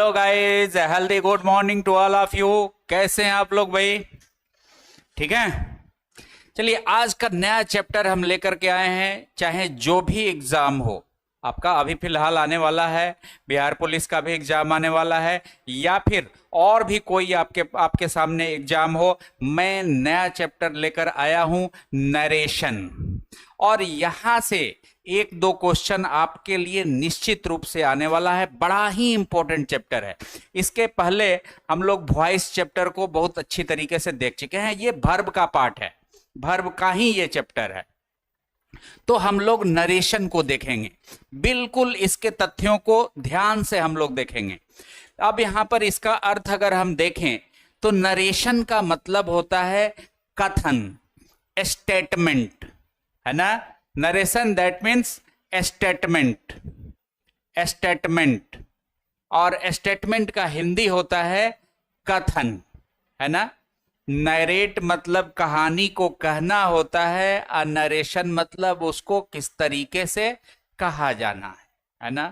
Hello guys, healthy good morning to all of you. कैसे हैं आप लोग भाई? ठीक है। चलिए, आज का नया चैप्टर हम लेकर के आए हैं। चाहे जो भी एग्जाम हो आपका, अभी फिलहाल आने वाला है, बिहार पुलिस का भी एग्जाम आने वाला है, या फिर और भी कोई आपके सामने एग्जाम हो, मैं नया चैप्टर लेकर आया हूं, नरेशन। और यहां से एक दो क्वेश्चन आपके लिए निश्चित रूप से आने वाला है। बड़ा ही इंपॉर्टेंट चैप्टर है। इसके पहले हम लोग वॉइस चैप्टर को बहुत अच्छी तरीके से देख चुके हैं। ये वर्ब का पार्ट है, वर्ब का ही ये चैप्टर है। तो हम लोग नरेशन को देखेंगे, बिल्कुल इसके तथ्यों को ध्यान से हम लोग देखेंगे। अब यहां पर इसका अर्थ अगर हम देखें तो नरेशन का मतलब होता है कथन, स्टेटमेंट, है ना। Narration that means statement, statement. और स्टेटमेंट का हिंदी होता है कथन, है ना। नरेट मतलब कहानी को कहना होता है, और नरेशन मतलब उसको किस तरीके से कहा जाना है ना।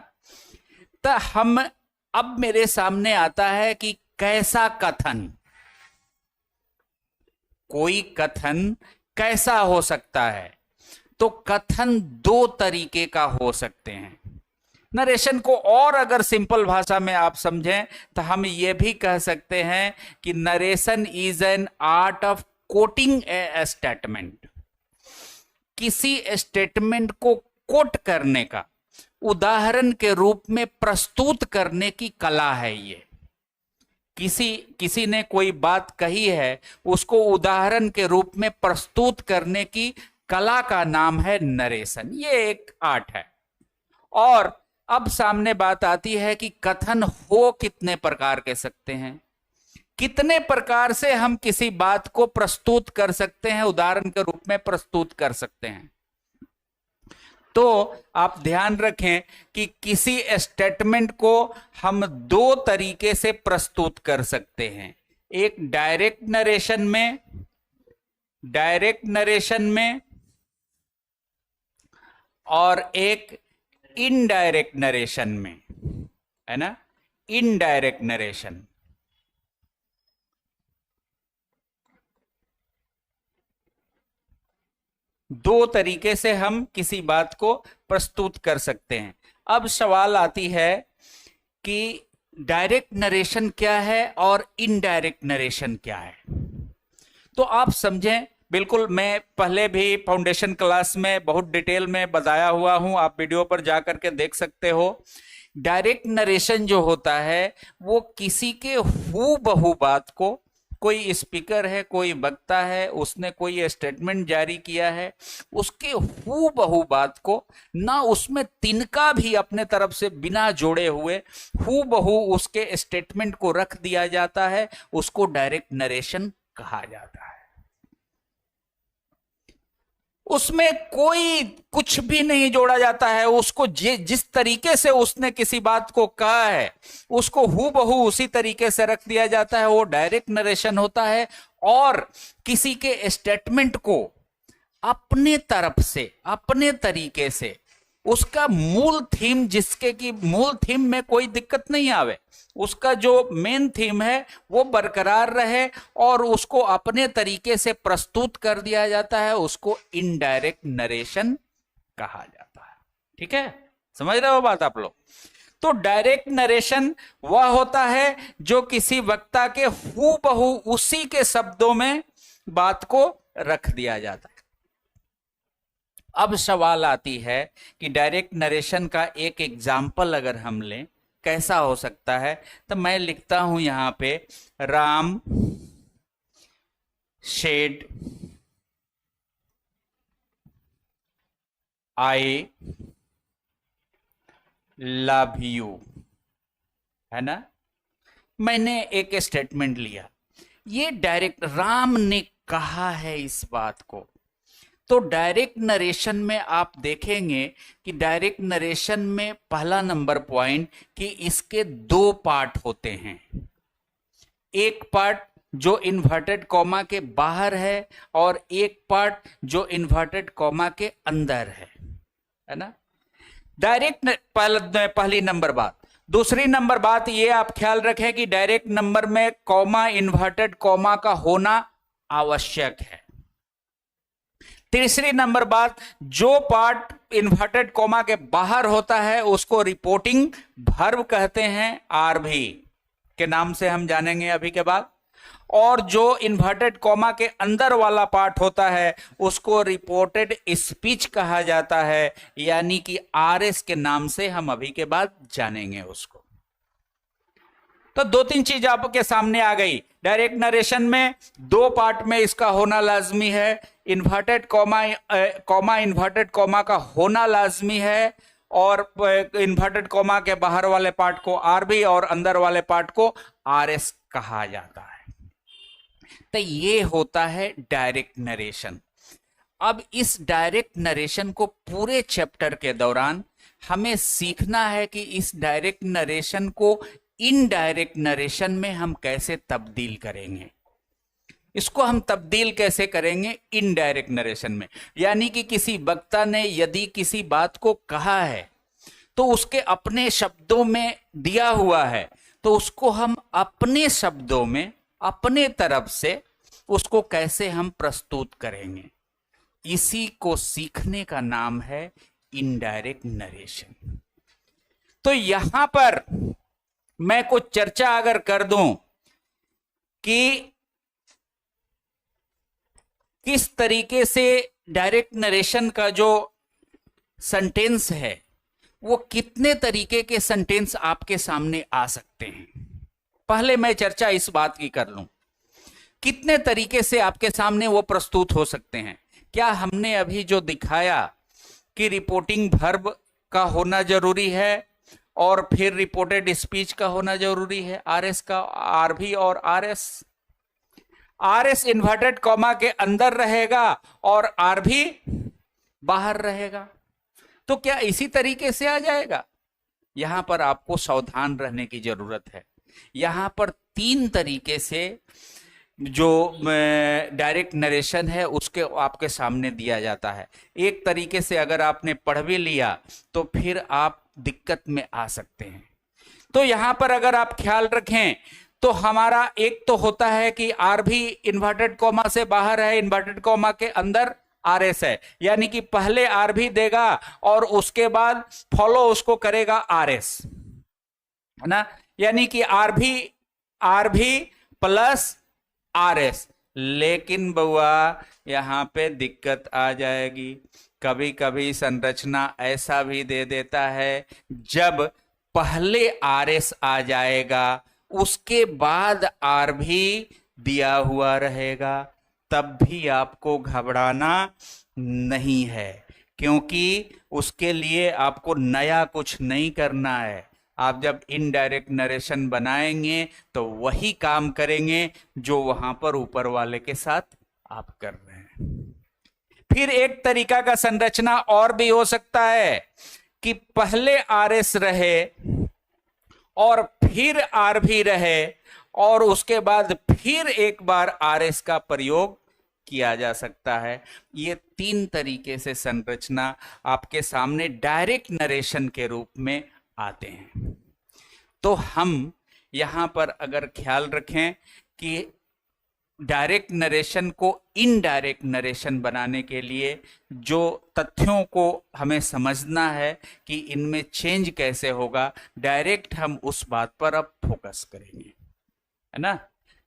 तो हम अब मेरे सामने आता है कि कैसा कथन, कोई कथन कैसा हो सकता है। तो कथन दो तरीके का हो सकते हैं। नरेशन को और अगर सिंपल भाषा में आप समझें तो हम ये भी कह सकते हैं कि narration is an art of coating A statement. किसी स्टेटमेंट को कोट करने का, उदाहरण के रूप में प्रस्तुत करने की कला है ये। किसी ने कोई बात कही है, उसको उदाहरण के रूप में प्रस्तुत करने की कला का नाम है नरेशन। ये एक आर्ट है। और अब सामने बात आती है कि कथन हो कितने प्रकार के सकते हैं, कितने प्रकार से हम किसी बात को प्रस्तुत कर सकते हैं, उदाहरण के रूप में प्रस्तुत कर सकते हैं। तो आप ध्यान रखें कि किसी स्टेटमेंट को हम दो तरीके से प्रस्तुत कर सकते हैं। एक डायरेक्ट नरेशन में और एक इनडायरेक्ट नरेशन में, है ना। इनडायरेक्ट नरेशन, दो तरीके से हम किसी बात को प्रस्तुत कर सकते हैं। अब सवाल आती है कि डायरेक्ट नरेशन क्या है और इनडायरेक्ट नरेशन क्या है। तो आप समझें, बिल्कुल मैं पहले भी फाउंडेशन क्लास में बहुत डिटेल में बताया हुआ हूं, आप वीडियो पर जाकर के देख सकते हो। डायरेक्ट नरेशन जो होता है वो किसी के हूबहू बात को, कोई स्पीकर है, कोई वक्ता है, उसने कोई स्टेटमेंट जारी किया है, उसके हूबहू बात को, ना उसमें तिनका भी अपने तरफ से बिना जोड़े हुए हूबहू उसके स्टेटमेंट को रख दिया जाता है, उसको डायरेक्ट नरेशन कहा जाता है। उसमें कोई कुछ भी नहीं जोड़ा जाता है, उसको जिस तरीके से उसने किसी बात को कहा है उसको हूबहू उसी तरीके से रख दिया जाता है, वो डायरेक्ट नरेशन होता है। और किसी के स्टेटमेंट को अपने तरफ से, अपने तरीके से, उसका मूल थीम, जिसके कि मूल थीम में कोई दिक्कत नहीं आवे, उसका जो मेन थीम है वो बरकरार रहे और उसको अपने तरीके से प्रस्तुत कर दिया जाता है, उसको इनडायरेक्ट नरेशन कहा जाता है। ठीक है, समझ रहे हो बात आप लोग? तो डायरेक्ट नरेशन वह होता है जो किसी वक्ता के हूबहू उसी के शब्दों में बात को रख दिया जाता है। अब सवाल आती है कि डायरेक्ट नरेशन का एक एग्जाम्पल अगर हम लें, कैसा हो सकता है। तो मैं लिखता हूं यहां पे, Ram said I love you, है ना। मैंने एक स्टेटमेंट लिया, ये डायरेक्ट राम ने कहा है इस बात को। तो डायरेक्ट नरेशन में आप देखेंगे कि डायरेक्ट नरेशन में पहला नंबर पॉइंट कि इसके दो पार्ट होते हैं। एक पार्ट जो इन्वर्टेड कॉमा के बाहर है और एक पार्ट जो इन्वर्टेड कॉमा के अंदर है ना। डायरेक्ट पहली नंबर बात, दूसरी नंबर बात ये आप ख्याल रखें कि डायरेक्ट नंबर में कॉमा, इन्वर्टेड कॉमा का होना आवश्यक है। तीसरी नंबर बात, जो पार्ट इन्वर्टेड कॉमा के बाहर होता है उसको रिपोर्टिंग वर्ब कहते हैं, आरभी के नाम से हम जानेंगे अभी के बाद। और जो इन्वर्टेड कॉमा के अंदर वाला पार्ट होता है उसको रिपोर्टेड स्पीच कहा जाता है, यानी कि आरएस के नाम से हम अभी के बाद जानेंगे उसको। तो दो तीन चीज आपके सामने आ गई। डायरेक्ट नरेशन में दो पार्ट में इसका होना लाजमी है, इन्वर्टेड कॉमा इन्वर्टेड कॉमा का होना लाजमी है, और इन्वर्टेड कॉमा के बाहर वाले पार्ट को आरबी और अंदर वाले पार्ट को आरएस कहा जाता है। तो ये होता है डायरेक्ट नरेशन। अब इस डायरेक्ट नरेशन को पूरे चैप्टर के दौरान हमें सीखना है कि इस डायरेक्ट नरेशन को इनडायरेक्ट नरेशन में हम कैसे तब्दील करेंगे। इसको हम तब्दील कैसे करेंगे इनडायरेक्ट नरेशन में, यानी कि किसी वक्ता ने यदि किसी बात को कहा है तो उसके अपने शब्दों में दिया हुआ है, तो उसको हम अपने शब्दों में अपने तरफ से उसको कैसे हम प्रस्तुत करेंगे, इसी को सीखने का नाम है इनडायरेक्ट नरेशन। तो यहां पर मैं कुछ चर्चा अगर कर दूं कि किस तरीके से डायरेक्ट नरेशन का जो सेंटेंस है वो कितने तरीके के सेंटेंस आपके सामने आ सकते हैं, पहले मैं चर्चा इस बात की कर लूं। कितने तरीके से आपके सामने वो प्रस्तुत हो सकते हैं। क्या हमने अभी जो दिखाया कि रिपोर्टिंग वर्ब का होना जरूरी है और फिर रिपोर्टेड स्पीच का होना जरूरी है, आरएस का, आरबी और आरएस। आरएस इन्वर्टेड कॉमा के अंदर रहेगा और आरबी बाहर रहेगा। तो क्या इसी तरीके से आ जाएगा? यहां पर आपको सावधान रहने की जरूरत है। यहां पर तीन तरीके से जो डायरेक्ट नरेशन है उसके आपके सामने दिया जाता है। एक तरीके से अगर आपने पढ़ भी लिया तो फिर आप दिक्कत में आ सकते हैं। तो यहां पर अगर आप ख्याल रखें तो हमारा एक तो होता है कि आरबी इन्वर्टेड कॉमा से बाहर है, इन्वर्टेड कॉमा के अंदर आरएस है, यानी कि पहले आरबी देगा और उसके बाद फॉलो उसको करेगा आरएस, है ना, यानी कि आरबी प्लस आरएस। लेकिन बउआ यहां पे दिक्कत आ जाएगी। कभी कभी संरचना ऐसा भी दे देता है जब पहले आरएस आ जाएगा उसके बाद आरबी दिया हुआ रहेगा, तब भी आपको घबराना नहीं है, क्योंकि उसके लिए आपको नया कुछ नहीं करना है। आप जब इनडायरेक्ट नरेशन बनाएंगे तो वही काम करेंगे जो वहां पर ऊपर वाले के साथ आप कर रहे हैं। फिर एक तरीका का संरचना और भी हो सकता है कि पहले आरएस रहे और फिर आरबी रहे और उसके बाद फिर एक बार आरएस का प्रयोग किया जा सकता है। ये तीन तरीके से संरचना आपके सामने डायरेक्ट नरेशन के रूप में आते हैं। तो हम यहां पर अगर ख्याल रखें कि डायरेक्ट नरेशन को इनडायरेक्ट नरेशन बनाने के लिए जो तथ्यों को हमें समझना है कि इनमें चेंज कैसे होगा, डायरेक्ट हम उस बात पर अब फोकस करेंगे, है ना।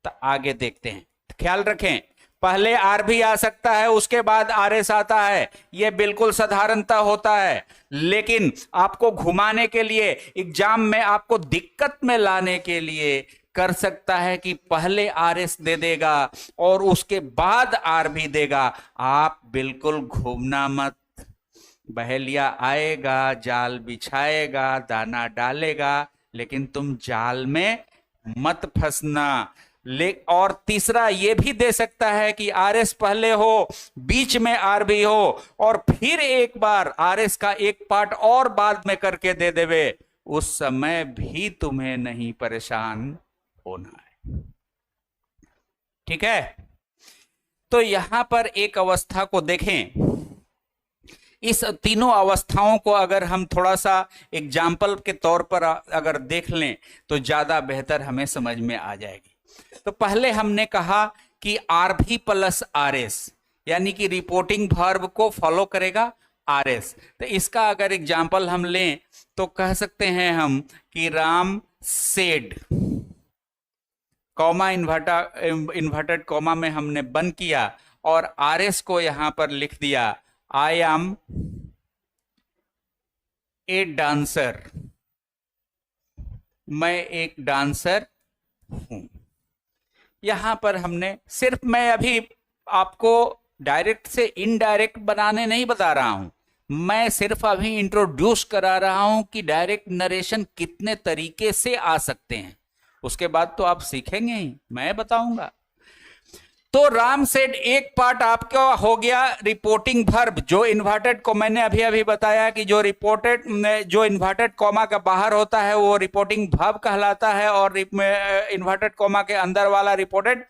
तो आगे देखते हैं। ख्याल रखें, पहले आर भी आ सकता है, उसके बाद आरएस आता है, यह बिल्कुल साधारणता होता है। लेकिन आपको घुमाने के लिए, एग्जाम में आपको दिक्कत में लाने के लिए कर सकता है कि पहले आरएस दे देगा और उसके बाद आर भी देगा। आप बिल्कुल घूमना मत। बहेलिया आएगा, जाल बिछाएगा, दाना डालेगा, लेकिन तुम जाल में मत फंसना। और तीसरा ये भी दे सकता है कि आरएस पहले हो, बीच में आर भी हो, और फिर एक बार आरएस का एक पार्ट और बाद में करके दे देवे। उस समय भी तुम्हें नहीं परेशान होना है, ठीक है। तो यहां पर एक अवस्था को देखें इस तीनों अवस्थाओं को अगर हम थोड़ा सा एग्जाम्पल के तौर पर अगर देख लें तो ज्यादा बेहतर हमें समझ में आ जाएगी। तो पहले हमने कहा कि RV प्लस RS यानी कि रिपोर्टिंग वर्ब को फॉलो करेगा RS। तो इसका अगर एग्जाम्पल हम लें तो कह सकते हैं हम कि Ram said, comma inverted comma में हमने बंद किया और RS को यहां पर लिख दिया आई एम ए डांसर, मैं एक डांसर हूं। यहां पर हमने सिर्फ, मैं अभी आपको डायरेक्ट से इनडायरेक्ट बनाने नहीं बता रहा हूं, मैं सिर्फ अभी इंट्रोड्यूस करा रहा हूं कि डायरेक्ट नरेशन कितने तरीके से आ सकते हैं। उसके बाद तो आप सीखेंगे ही, मैं बताऊंगा। तो राम सेड एक पार्ट आपका हो गया रिपोर्टिंग वर्ब, जो इन्वर्टेड को मैंने अभी अभी बताया कि जो इन्वर्टेड कॉमा का बाहर होता है वो रिपोर्टिंग वर्ब कहलाता है और इन्वर्टेड कॉमा के अंदर वाला रिपोर्टेड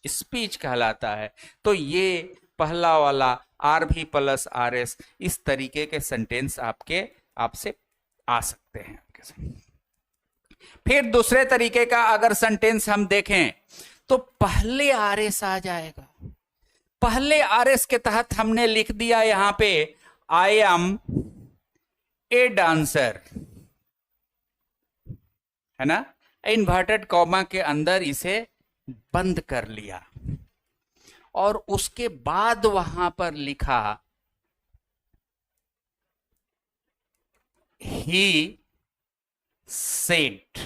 स्पीच कहलाता है। तो ये पहला वाला RV प्लस RS, इस तरीके के सेंटेंस आपसे आ सकते हैं आपके साथ। फिर दूसरे तरीके का अगर सेंटेंस हम देखें तो पहले RS आ जाएगा। पहले RS के तहत हमने लिख दिया यहां पे आई एम ए डांसर, है ना, इन्वर्टेड कॉमा के अंदर इसे बंद कर लिया और उसके बाद वहां पर लिखा ही सेड,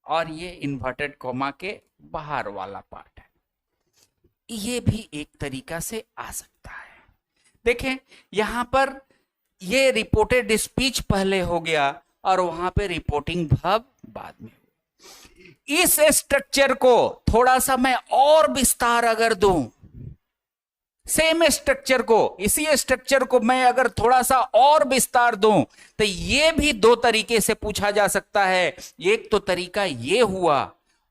और ये इन्वर्टेड कॉमा के बाहर वाला पार्ट है। ये भी एक तरीका से आ सकता है। देखें यहां पर ये रिपोर्टेड स्पीच पहले हो गया और वहां पे रिपोर्टिंग वर्ब बाद में। इस स्ट्रक्चर को थोड़ा सा मैं और विस्तार अगर दूं, सेम स्ट्रक्चर को, इसी स्ट्रक्चर को मैं अगर थोड़ा सा और विस्तार दूं तो ये भी दो तरीके से पूछा जा सकता है। एक तो तरीका ये हुआ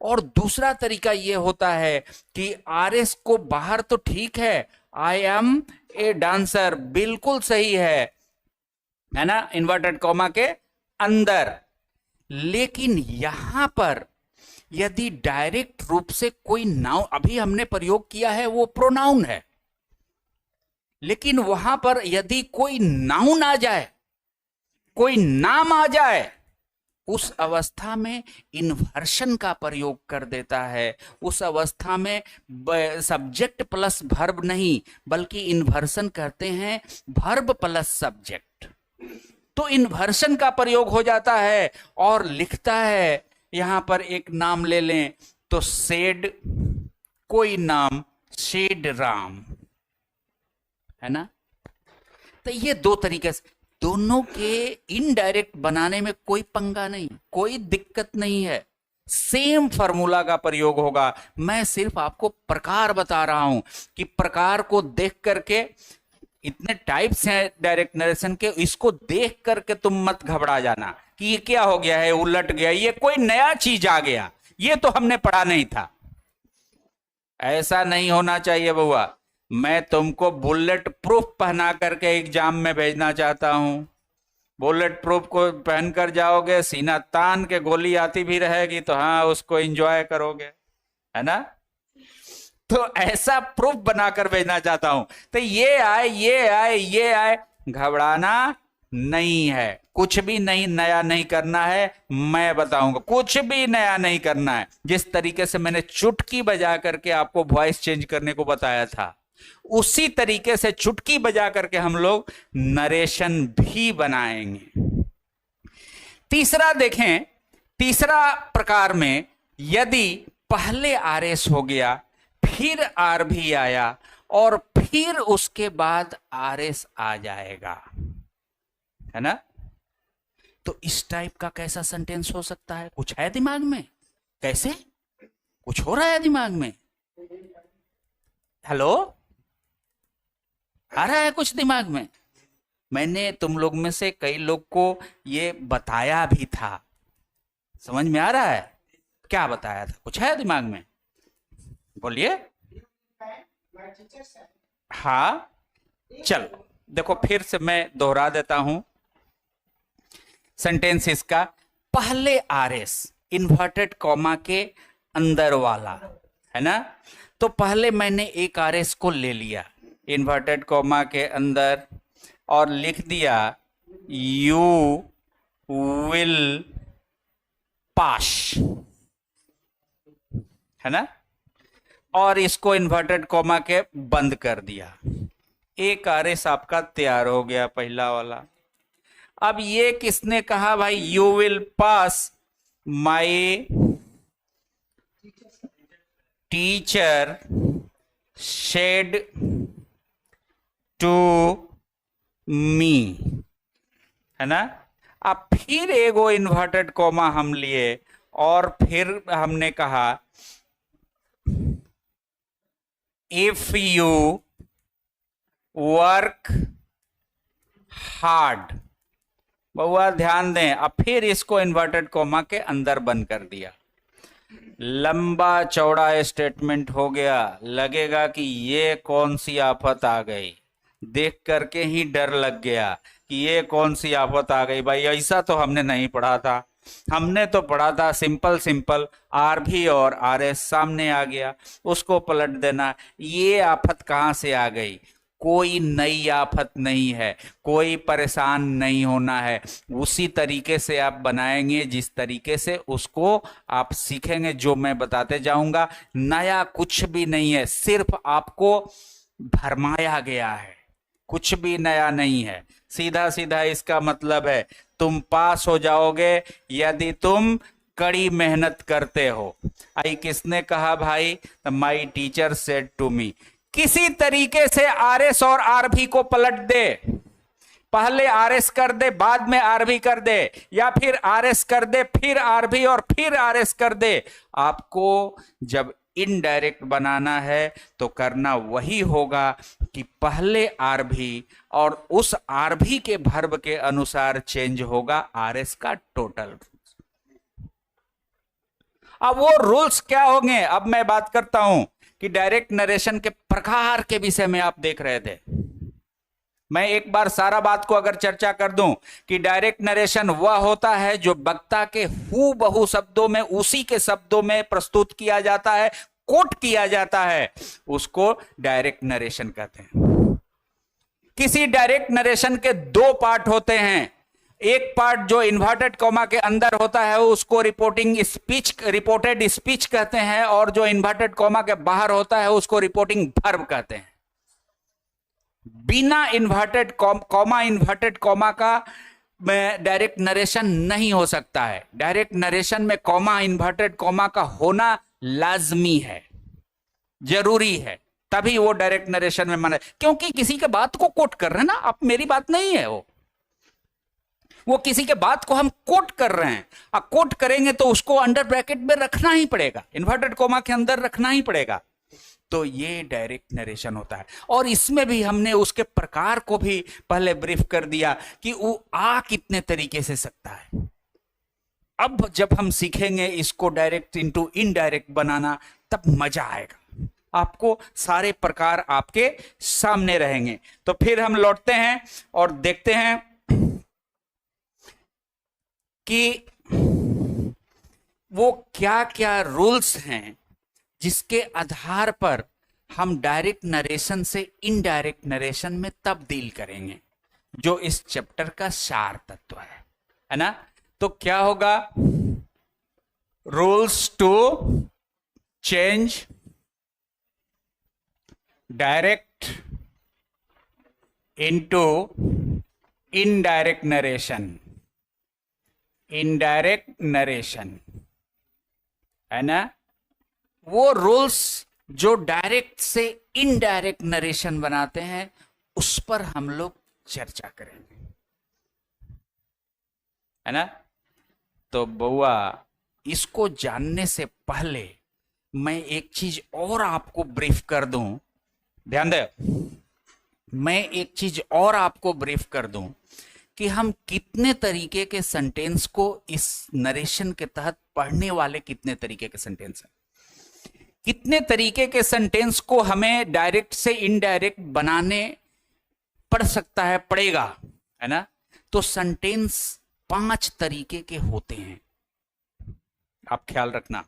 और दूसरा तरीका ये होता है कि RS को बाहर तो ठीक है, आई एम ए डांसर बिल्कुल सही है ना, इन्वर्टेड कॉमा के अंदर। लेकिन यहां पर यदि डायरेक्ट रूप से कोई नाउन, अभी हमने प्रयोग किया है वो प्रोनाउन है, लेकिन वहां पर यदि कोई नाउन आ जाए, कोई नाम आ जाए, उस अवस्था में इन्वर्शन का प्रयोग कर देता है। उस अवस्था में सब्जेक्ट प्लस वर्ब नहीं बल्कि इन्वर्शन करते हैं वर्ब प्लस सब्जेक्ट। तो इन्वर्शन का प्रयोग हो जाता है और लिखता है, यहां पर एक नाम ले लें तो सेड, कोई नाम, सेड राम, है ना। तो ये दो तरीके से, दोनों के इनडायरेक्ट बनाने में कोई पंगा नहीं, कोई दिक्कत नहीं है, सेम फार्मूला का प्रयोग होगा। मैं सिर्फ आपको प्रकार बता रहा हूं कि प्रकार को देख करके, इतने टाइप्स हैं डायरेक्ट नरेशन के, इसको देख करके तुम मत घबरा जाना कि ये क्या हो गया है, उलट गया, ये कोई नया चीज आ गया, ये तो हमने पढ़ा नहीं था। ऐसा नहीं होना चाहिए बुआ। मैं तुमको बुलेट प्रूफ पहना करके एग्जाम में भेजना चाहता हूं। बुलेट प्रूफ को पहनकर जाओगे, सीना तान के गोली आती भी रहेगी तो हाँ उसको एंजॉय करोगे, है ना। तो ऐसा प्रूफ बनाकर भेजना चाहता हूं। तो ये आए, ये आए, ये आए, घबराना नहीं है, कुछ भी नहीं नया नहीं करना है। मैं बताऊंगा, कुछ भी नया नहीं करना है। जिस तरीके से मैंने चुटकी बजा करके आपको वॉइस चेंज करने को बताया था, उसी तरीके से चुटकी बजा करके हम लोग नरेशन भी बनाएंगे। तीसरा देखें, तीसरा प्रकार में यदि पहले RS हो गया, फिर RV आया और फिर उसके बाद RS आ जाएगा, है ना। तो इस टाइप का कैसा सेंटेंस हो सकता है? कुछ है दिमाग में? कैसे कुछ हो रहा है दिमाग में? हेलो, आ रहा है कुछ दिमाग में? मैंने तुम लोग में से कई लोग को ये बताया भी था, समझ में आ रहा है? क्या बताया था? कुछ है दिमाग में? बोलिए। हाँ, चलो देखो फिर से मैं दोहरा देता हूं सेंटेंस इसका। पहले आरएस इन्वर्टेड कॉमा के अंदर वाला है ना, तो पहले मैंने एक आरएस को ले लिया इन्वर्टेड कॉमा के अंदर और लिख दिया यू विल पास, है ना, और इसको इन्वर्टेड कॉमा के बंद कर दिया। एक आरएस आपका तैयार हो गया पहला वाला। अब ये किसने कहा भाई, you will pass my teacher said to me, है ना। अब फिर एगो इन्वर्टेड कॉमा हम लिए और फिर हमने कहा इफ यू वर्क हार्ड। बहुआ ध्यान दें, अब फिर इसको इन्वर्टेड कॉमा के अंदर बंद कर दिया। लंबा चौड़ा स्टेटमेंट हो गया। लगेगा कि ये कौन सी आफत आ गई, देख करके ही डर लग गया कि ये कौन सी आफत आ गई। भाई ऐसा तो हमने नहीं पढ़ा था, हमने तो पढ़ा था सिंपल सिंपल आर भी और आर एस सामने आ गया, उसको पलट देना। ये आफत कहाँ से आ गई? कोई नई आफत नहीं है, कोई परेशान नहीं होना है। उसी तरीके से आप बनाएंगे जिस तरीके से उसको आप सीखेंगे, जो मैं बताते जाऊंगा। नया कुछ भी नहीं है, सिर्फ आपको भरमाया गया है, कुछ भी नया नहीं है। सीधा सीधा इसका मतलब है तुम पास हो जाओगे यदि तुम कड़ी मेहनत करते हो। आई किसने कहा भाई? My teacher said to me. किसी तरीके से आरएस और आरभी को पलट दे, पहले आरएस कर दे बाद में आरभी कर दे, या फिर आरएस कर दे फिर आरभी और फिर आरएस कर दे। आपको जब इनडायरेक्ट बनाना है तो करना वही होगा कि पहले आरभी और उस आरभी के वर्ब के अनुसार चेंज होगा आरएस का टोटल। अब वो रूल्स क्या होंगे, अब मैं बात करता हूं कि डायरेक्ट नरेशन के प्रकार के विषय में आप देख रहे थे। मैं एक बार सारा बात को अगर चर्चा कर दूं कि डायरेक्ट नरेशन वह होता है जो वक्ता के हूबहू शब्दों में, उसी के शब्दों में प्रस्तुत किया जाता है, कोट किया जाता है, उसको डायरेक्ट नरेशन कहते हैं। किसी डायरेक्ट नरेशन के दो पार्ट होते हैं। एक पार्ट जो इन्वर्टेड कॉमा के अंदर होता है उसको रिपोर्टिंग स्पीच, रिपोर्टेड स्पीच कहते हैं, और जो इन्वर्टेड कॉमा के बाहर होता है उसको रिपोर्टिंग वर्ब कहते हैं। बिना इन्वर्टेड कॉमा, इन्वर्टेड कॉमा का डायरेक्ट नरेशन नहीं हो सकता है। डायरेक्ट नरेशन में कॉमा, इन्वर्टेड कॉमा का होना लाजमी है, जरूरी है, तभी वो डायरेक्ट नरेशन में माना। क्योंकि किसी के बात को कोट कर रहे हैं ना आप, मेरी बात नहीं है वो किसी के बात को हम कोट कर रहे हैं। अब कोट करेंगे तो उसको अंडर ब्रैकेट में रखना ही पड़ेगा, इन्वर्टेड कॉमा के अंदर रखना ही पड़ेगा। तो ये डायरेक्ट नरेशन होता है। और इसमें भी हमने उसके प्रकार को भी पहले ब्रीफ कर दिया कि वो आ कितने तरीके से सकता है। अब जब हम सीखेंगे इसको डायरेक्ट इनटू इनडायरेक्ट बनाना, तब मजा आएगा, आपको सारे प्रकार आपके सामने रहेंगे। तो फिर हम लौटते हैं और देखते हैं कि वो क्या क्या रूल्स हैं जिसके आधार पर हम डायरेक्ट नरेशन से इनडायरेक्ट नरेशन में तब्दील करेंगे, जो इस चैप्टर का सार तत्व है ना। तो क्या होगा? Rules to change direct into indirect narration, indirect narration, है ना। वो रूल्स जो डायरेक्ट से इनडायरेक्ट नरेशन बनाते हैं उस पर हम लोग चर्चा करेंगे, है ना। तो बउआ, इसको जानने से पहले मैं एक चीज और आपको ब्रीफ कर दूं, ध्यान दे, मैं एक चीज और आपको ब्रीफ कर दूं कि हम कितने तरीके के सेंटेंस को इस नरेशन के तहत पढ़ने वाले, कितने तरीके के सेंटेंस हैं, कितने तरीके के सेंटेंस को हमें डायरेक्ट से इनडायरेक्ट बनाने पढ़ सकता है, पढ़ेगा, है ना। तो सेंटेंस 5 तरीके के होते हैं, आप ख्याल रखना।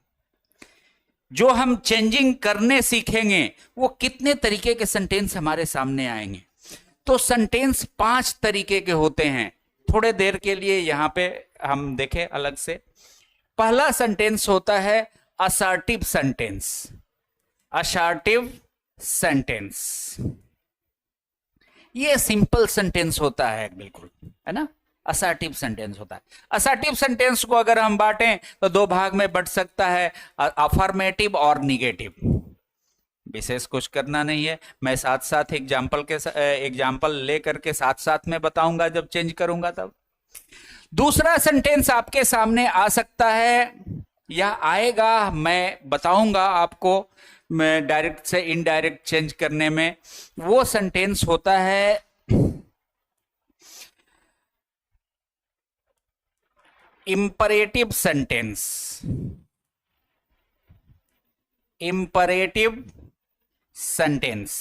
जो हम चेंजिंग करने सीखेंगे वो कितने तरीके के सेंटेंस हमारे सामने आएंगे। तो सेंटेंस 5 तरीके के होते हैं। थोड़े देर के लिए यहां पे हम देखें अलग से। पहला सेंटेंस होता है असर्टिव सेंटेंस। असर्टिव सेंटेंस ये सिंपल सेंटेंस होता है बिल्कुल, है ना। असर्टिव सेंटेंस होता है। असर्टिव सेंटेंस को अगर हम बांटें तो 2 भाग में बंट सकता है, अफर्मेटिव और निगेटिव। विशेष कुछ करना नहीं है, मैं साथ साथ एग्जाम्पल लेकर के साथ साथ में बताऊंगा जब चेंज करूंगा तब। दूसरा सेंटेंस आपके सामने आ सकता है या आएगा, मैं बताऊंगा आपको, मैं डायरेक्ट से इनडायरेक्ट चेंज करने में। वो सेंटेंस होता है imperative sentence. Imperative sentence.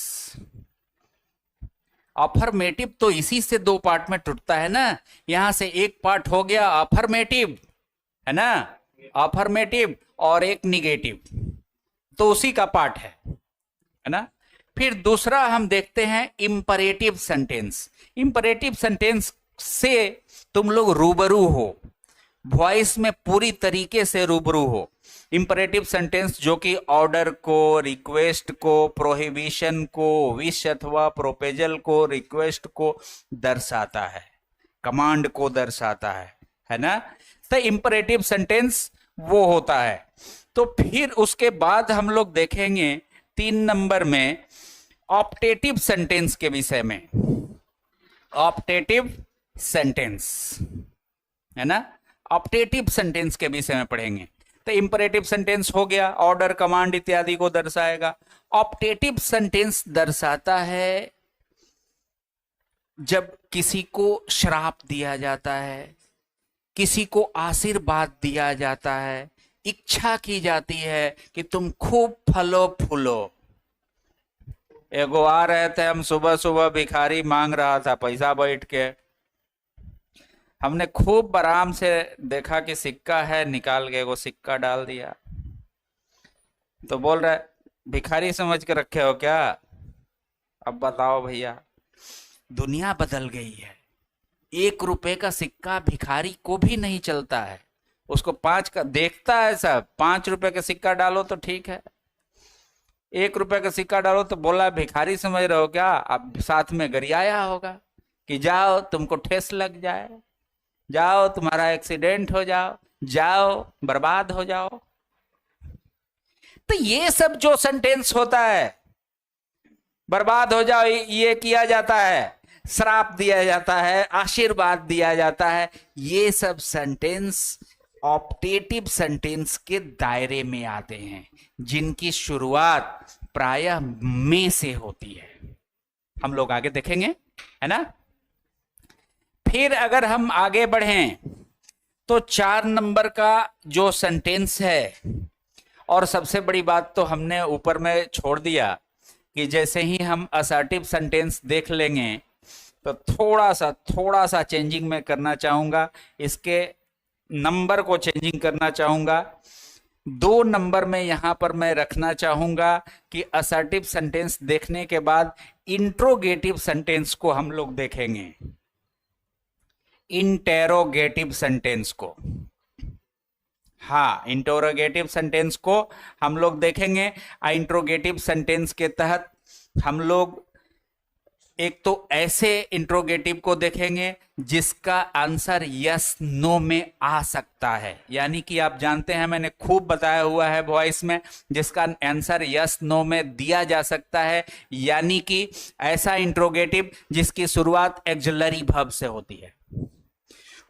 Affirmative तो इसी से 2 पार्ट में टूटता है ना। यहां से एक पार्ट हो गया अफर्मेटिव, है ना, अफर्मेटिव, और एक निगेटिव, तो उसी का पार्ट है ना। फिर दूसरा हम देखते हैं इंपरेटिव सेंटेंस। इंपरेटिव सेंटेंस से तुम लोग रूबरू हो, वॉइस में पूरी तरीके से रूबरू हो। इंपरेटिव सेंटेंस जो कि ऑर्डर को, रिक्वेस्ट को, प्रोहिबिशन को, विश अथवा प्रोपोजल को, रिक्वेस्ट को दर्शाता है, कमांड को दर्शाता है ना। तो इंपरेटिव सेंटेंस वो होता है। तो फिर उसके बाद हम लोग देखेंगे 3 नंबर में ऑप्टेटिव सेंटेंस के विषय में। ऑप्टेटिव सेंटेंस, है ना, ऑप्टेटिव सेंटेंस के विषय में पढ़ेंगे। तो इंपरेटिव सेंटेंस हो गया, ऑर्डर, कमांड इत्यादि को दर्शाएगा। ऑप्टेटिव सेंटेंस दर्शाता है जब किसी को श्राप दिया जाता है, किसी को आशीर्वाद दिया जाता है, इच्छा की जाती है कि तुम खूब फलो फूलो। एगो आ रहे थे हम, सुबह सुबह भिखारी मांग रहा था पैसा बैठ के, हमने खूब आराम से देखा कि सिक्का है, निकाल के वो सिक्का डाल दिया। तो बोल रहा है भिखारी समझ के रखे हो क्या? अब बताओ भैया, दुनिया बदल गई है। 1 रुपए का सिक्का भिखारी को भी नहीं चलता है, उसको 5 का देखता है सब। 5 रुपए का सिक्का डालो तो ठीक है, 1 रुपए का सिक्का डालो तो बोला भिखारी समझ रहे हो क्या? अब साथ में गरियाया होगा कि जाओ तुमको ठेस लग जाए, जाओ तुम्हारा एक्सीडेंट हो जाओ बर्बाद हो जाओ। तो ये सब जो सेंटेंस होता है, बर्बाद हो जाओ, ये किया जाता है, श्राप दिया जाता है, आशीर्वाद दिया जाता है, ये सब सेंटेंस ऑप्टेटिव सेंटेंस के दायरे में आते हैं, जिनकी शुरुआत प्रायः में से होती है। हम लोग आगे देखेंगे, है ना। फिर अगर हम आगे बढ़ें तो 4 नंबर का जो सेंटेंस है, और सबसे बड़ी बात तो हमने ऊपर में छोड़ दिया कि जैसे ही हम असर्टिव सेंटेंस देख लेंगे तो थोड़ा सा चेंजिंग में करना चाहूंगा, इसके नंबर को चेंजिंग करना चाहूंगा। 2 नंबर में यहां पर मैं रखना चाहूंगा कि असर्टिव सेंटेंस देखने के बाद इंट्रोगेटिव सेंटेंस को हम लोग देखेंगे, इंटेरोगेटिव सेंटेंस को। हाँ, इंटरोगेटिव सेंटेंस को हम लोग देखेंगे। इंट्रोगेटिव सेंटेंस के तहत हम लोग एक तो ऐसे इंट्रोगेटिव को देखेंगे जिसका आंसर यस नो में आ सकता है, यानी कि आप जानते हैं मैंने खूब बताया हुआ है वॉइस में, जिसका आंसर यस नो में दिया जा सकता है, यानी कि ऐसा इंट्रोगेटिव जिसकी शुरुआत एक्सिलरी वर्ब से होती है।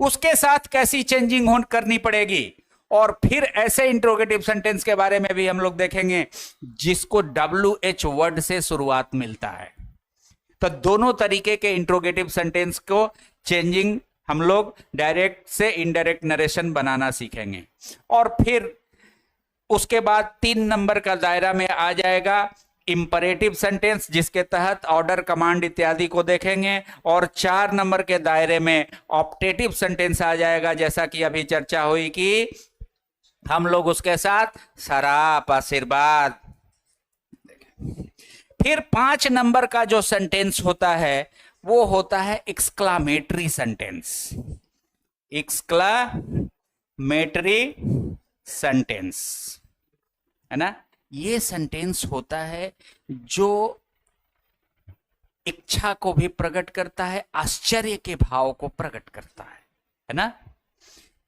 उसके साथ कैसी चेंजिंग करनी पड़ेगी, और फिर ऐसे इंट्रोगेटिव सेंटेंस के बारे में भी हम लोग देखेंगे जिसको WH वर्ड से शुरुआत मिलता है। तो दोनों तरीके के इंट्रोगेटिव सेंटेंस को चेंजिंग हम लोग डायरेक्ट से इनडायरेक्ट नरेशन बनाना सीखेंगे। और फिर उसके बाद 3 नंबर का दायरा में आ जाएगा इंपरेटिव सेंटेंस जिसके तहत ऑर्डर, कमांड इत्यादि को देखेंगे, और 4 नंबर के दायरे में ऑप्टेटिव सेंटेंस आ जाएगा, जैसा कि अभी चर्चा हुई कि हम लोग उसके साथ सराप, आशीर्वाद। फिर 5 नंबर का जो सेंटेंस होता है वो होता है एक्सक्लामेटरी सेंटेंस। एक्सक्लामेटरी सेंटेंस है ना, ये सेंटेंस होता है जो इच्छा को भी प्रकट करता है, आश्चर्य के भाव को प्रकट करता है ना।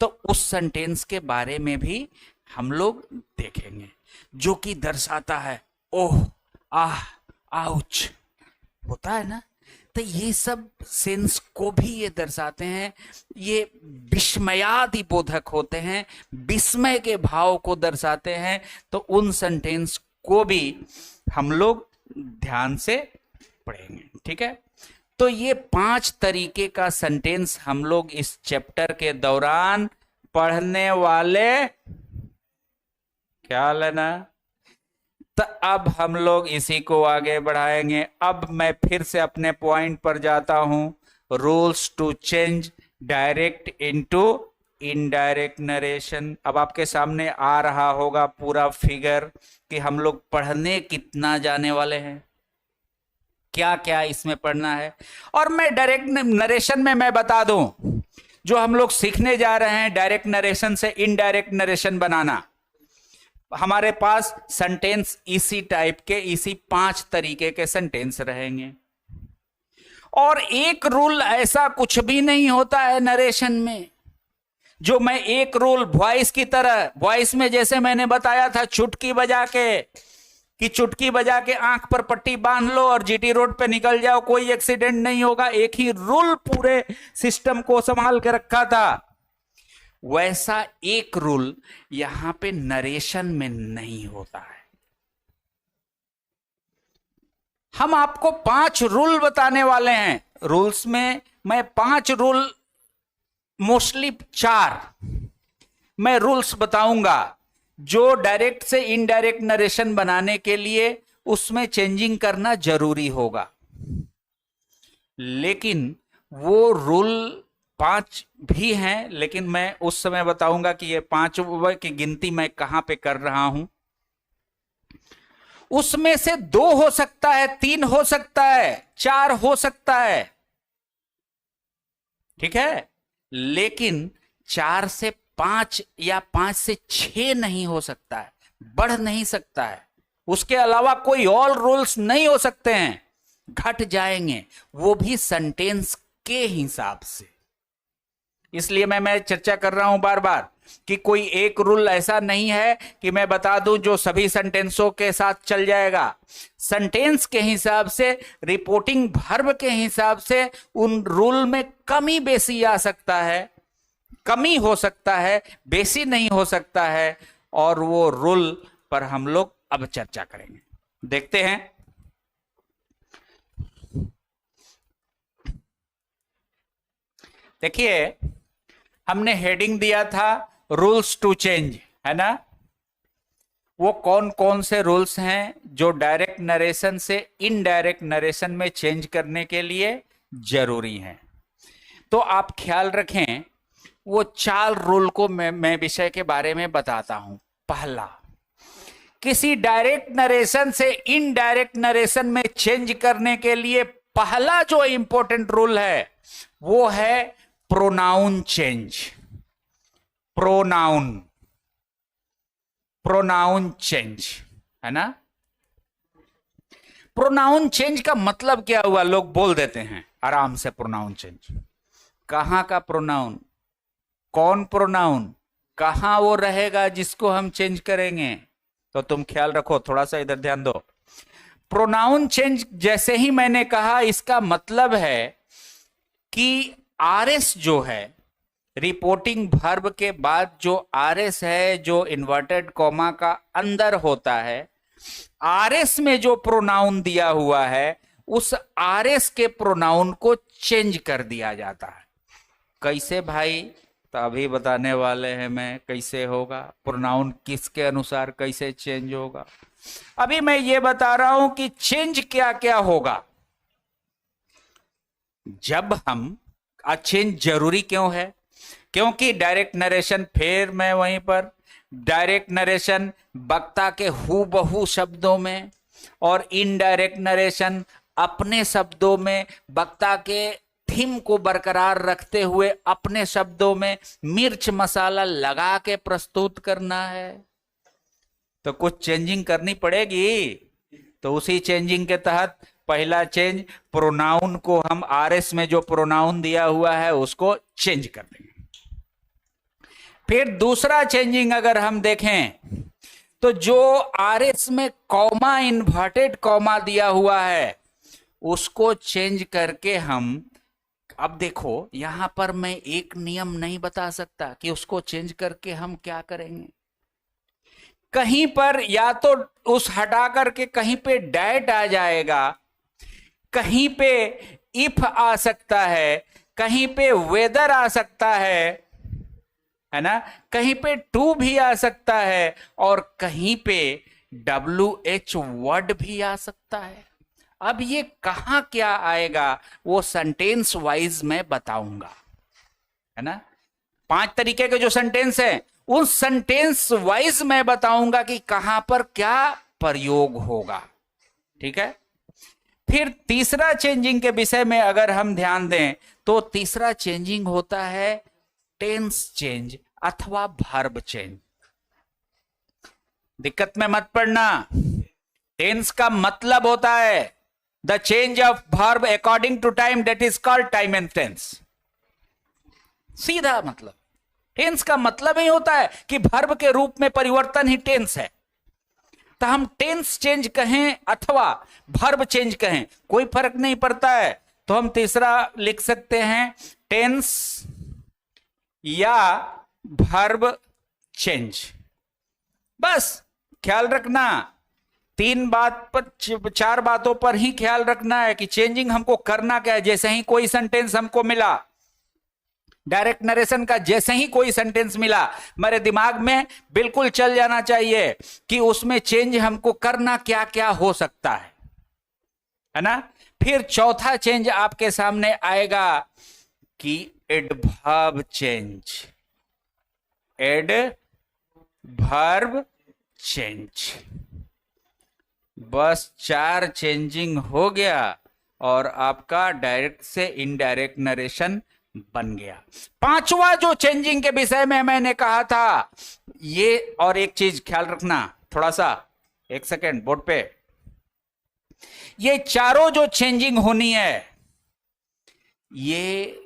तो उस सेंटेंस के बारे में भी हम लोग देखेंगे, जो कि दर्शाता है ओह, आह, आउच होता है ना। तो ये सब सेंस को भी ये दर्शाते हैं, ये विस्मयादि बोधक होते हैं, विस्मय के भाव को दर्शाते हैं। तो उन सेंटेंस को भी हम लोग ध्यान से पढ़ेंगे, ठीक है। तो ये 5 तरीके का सेंटेंस हम लोग इस चैप्टर के दौरान पढ़ने वाले, ख्याल है ना। तो अब हम लोग इसी को आगे बढ़ाएंगे। अब मैं फिर से अपने पॉइंट पर जाता हूं, rules to change direct into indirect narration. अब आपके सामने आ रहा होगा पूरा फिगर कि हम लोग पढ़ने कितना जाने वाले हैं, क्या क्या इसमें पढ़ना है। और मैं डायरेक्ट नरेशन में मैं बता दूं, जो हम लोग सीखने जा रहे हैं डायरेक्ट नरेशन से इनडायरेक्ट नरेशन बनाना, हमारे पास सेंटेंस इसी टाइप के, इसी 5 तरीके के सेंटेंस रहेंगे। और एक रूल ऐसा कुछ भी नहीं होता है नरेशन में, जो मैं एक रूल वॉइस की तरह, वॉइस में जैसे मैंने बताया था चुटकी बजा के, कि चुटकी बजा के आंख पर पट्टी बांध लो और जीटी रोड पे निकल जाओ, कोई एक्सीडेंट नहीं होगा। एक ही रूल पूरे सिस्टम को संभाल के रखा था। वैसा एक रूल यहां पे नरेशन में नहीं होता है। हम आपको 5 रूल बताने वाले हैं। रूल्स में मैं 5 रूल, मोस्टली 4 मैं रूल्स बताऊंगा, जो डायरेक्ट से इनडायरेक्ट नरेशन बनाने के लिए उसमें चेंजिंग करना जरूरी होगा। लेकिन वो रूल 5 भी हैं, लेकिन मैं उस समय बताऊंगा कि ये 5 की गिनती मैं कहां पे कर रहा हूं। उसमें से 2 हो सकता है, 3 हो सकता है, 4 हो सकता है, ठीक है। लेकिन 4 से 5 या 5 से 6 नहीं हो सकता है, बढ़ नहीं सकता है। उसके अलावा कोई और रूल्स नहीं हो सकते हैं, घट जाएंगे, वो भी सेंटेंस के हिसाब से। इसलिए मैं चर्चा कर रहा हूं बार बार कि कोई एक रूल ऐसा नहीं है कि मैं बता दूं जो सभी सेंटेंसों के साथ चल जाएगा। सेंटेंस के हिसाब से, रिपोर्टिंग वर्ब के हिसाब से उन रूल में कमी बेसी आ सकता है, कमी हो सकता है, बेसी नहीं हो सकता है। और वो रूल पर हम लोग अब चर्चा करेंगे। देखते हैं, देखिए हमने हेडिंग दिया था रूल्स टू चेंज, है ना। वो कौन कौन से रूल्स हैं जो डायरेक्ट नरेशन से इनडायरेक्ट नरेशन में चेंज करने के लिए जरूरी हैं। तो आप ख्याल रखें, वो 4 रूल को मैं विषय के बारे में बताता हूं। पहला, किसी डायरेक्ट नरेशन से इनडायरेक्ट नरेशन में चेंज करने के लिए पहला जो इंपॉर्टेंट रूल है वो है प्रोनाउन चेंज। प्रोनाउन चेंज, है ना। प्रोनाउन चेंज का मतलब क्या हुआ, लोग बोल देते हैं आराम से। प्रोनाउन चेंज, कहां का प्रोनाउन, कौन प्रोनाउन, कहां वो रहेगा जिसको हम चेंज करेंगे। तो तुम ख्याल रखो, थोड़ा सा इधर ध्यान दो। प्रोनाउन चेंज जैसे ही मैंने कहा, इसका मतलब है कि आरएस जो है, रिपोर्टिंग वर्ब के बाद जो आरएस है, जो इन्वर्टेड कॉमा का अंदर होता है, आरएस में जो प्रोनाउन दिया हुआ है, उस आरएस के प्रोनाउन को चेंज कर दिया जाता है। कैसे भाई, तो अभी बताने वाले हैं मैं कैसे होगा, प्रोनाउन किसके अनुसार कैसे चेंज होगा। अभी मैं ये बता रहा हूं कि चेंज क्या क्या होगा जब हम, चेंज जरूरी क्यों है, क्योंकि डायरेक्ट नरेशन, फिर मैं वहीं पर, डायरेक्ट नरेशन वक्ता के हूबहू शब्दों में और इनडायरेक्ट नरेशन अपने शब्दों में वक्ता के थीम को बरकरार रखते हुए अपने शब्दों में मिर्च मसाला लगा के प्रस्तुत करना है, तो कुछ चेंजिंग करनी पड़ेगी। तो उसी चेंजिंग के तहत पहला चेंज, प्रोनाउन को हम आरएस में जो प्रोनाउन दिया हुआ है उसको चेंज कर देंगे। फिर दूसरा चेंजिंग अगर हम देखें तो जो आरएस में कॉमा, इन्वर्टेड कॉमा दिया हुआ है उसको चेंज करके हम, अब देखो यहां पर मैं एक नियम नहीं बता सकता कि उसको चेंज करके हम क्या करेंगे। कहीं पर या तो उस हटा करके कहीं पे डैट आ जाएगा, कहीं पे इफ आ सकता है, कहीं पे वेदर आ सकता है ना, कहीं पे टू भी आ सकता है और कहीं पे WH वर्ड भी आ सकता है। अब ये कहां क्या आएगा वो सेंटेंस वाइज मैं बताऊंगा, है ना। 5 तरीके के जो सेंटेंस है उन सेंटेंस वाइज मैं बताऊंगा कि कहां पर क्या प्रयोग होगा, ठीक है। फिर तीसरा चेंजिंग के विषय में अगर हम ध्यान दें तो तीसरा चेंजिंग होता है टेंस चेंज अथवा वर्ब चेंज। दिक्कत में मत पड़ना, टेंस का मतलब होता है the change of verb according to time, that is called time and tense. सीधा मतलब, टेंस का मतलब ही होता है कि वर्ब के रूप में परिवर्तन ही टेंस है। तो हम टेंस चेंज कहें अथवा वर्ब चेंज कहें कोई फर्क नहीं पड़ता है। तो हम तीसरा लिख सकते हैं टेंस या वर्ब चेंज। बस ख्याल रखना, 4 बातों पर ही ख्याल रखना है कि चेंजिंग हमको करना क्या है। जैसे ही कोई सेंटेंस हमको मिला, डायरेक्ट नरेशन का जैसे ही कोई सेंटेंस मिला, मेरे दिमाग में बिल्कुल चल जाना चाहिए कि उसमें चेंज हमको करना क्या क्या हो सकता है ना। फिर चौथा चेंज आपके सामने आएगा कि एडवर्ब चेंज, एडवर्ब चेंज। बस 4 चेंजिंग हो गया और आपका डायरेक्ट से इनडायरेक्ट नरेशन बन गया। 5वां जो चेंजिंग के विषय में मैंने कहा था ये, और एक चीज ख्याल रखना, थोड़ा सा 1 सेकेंड बोर्ड पे, ये चारों जो चेंजिंग होनी है ये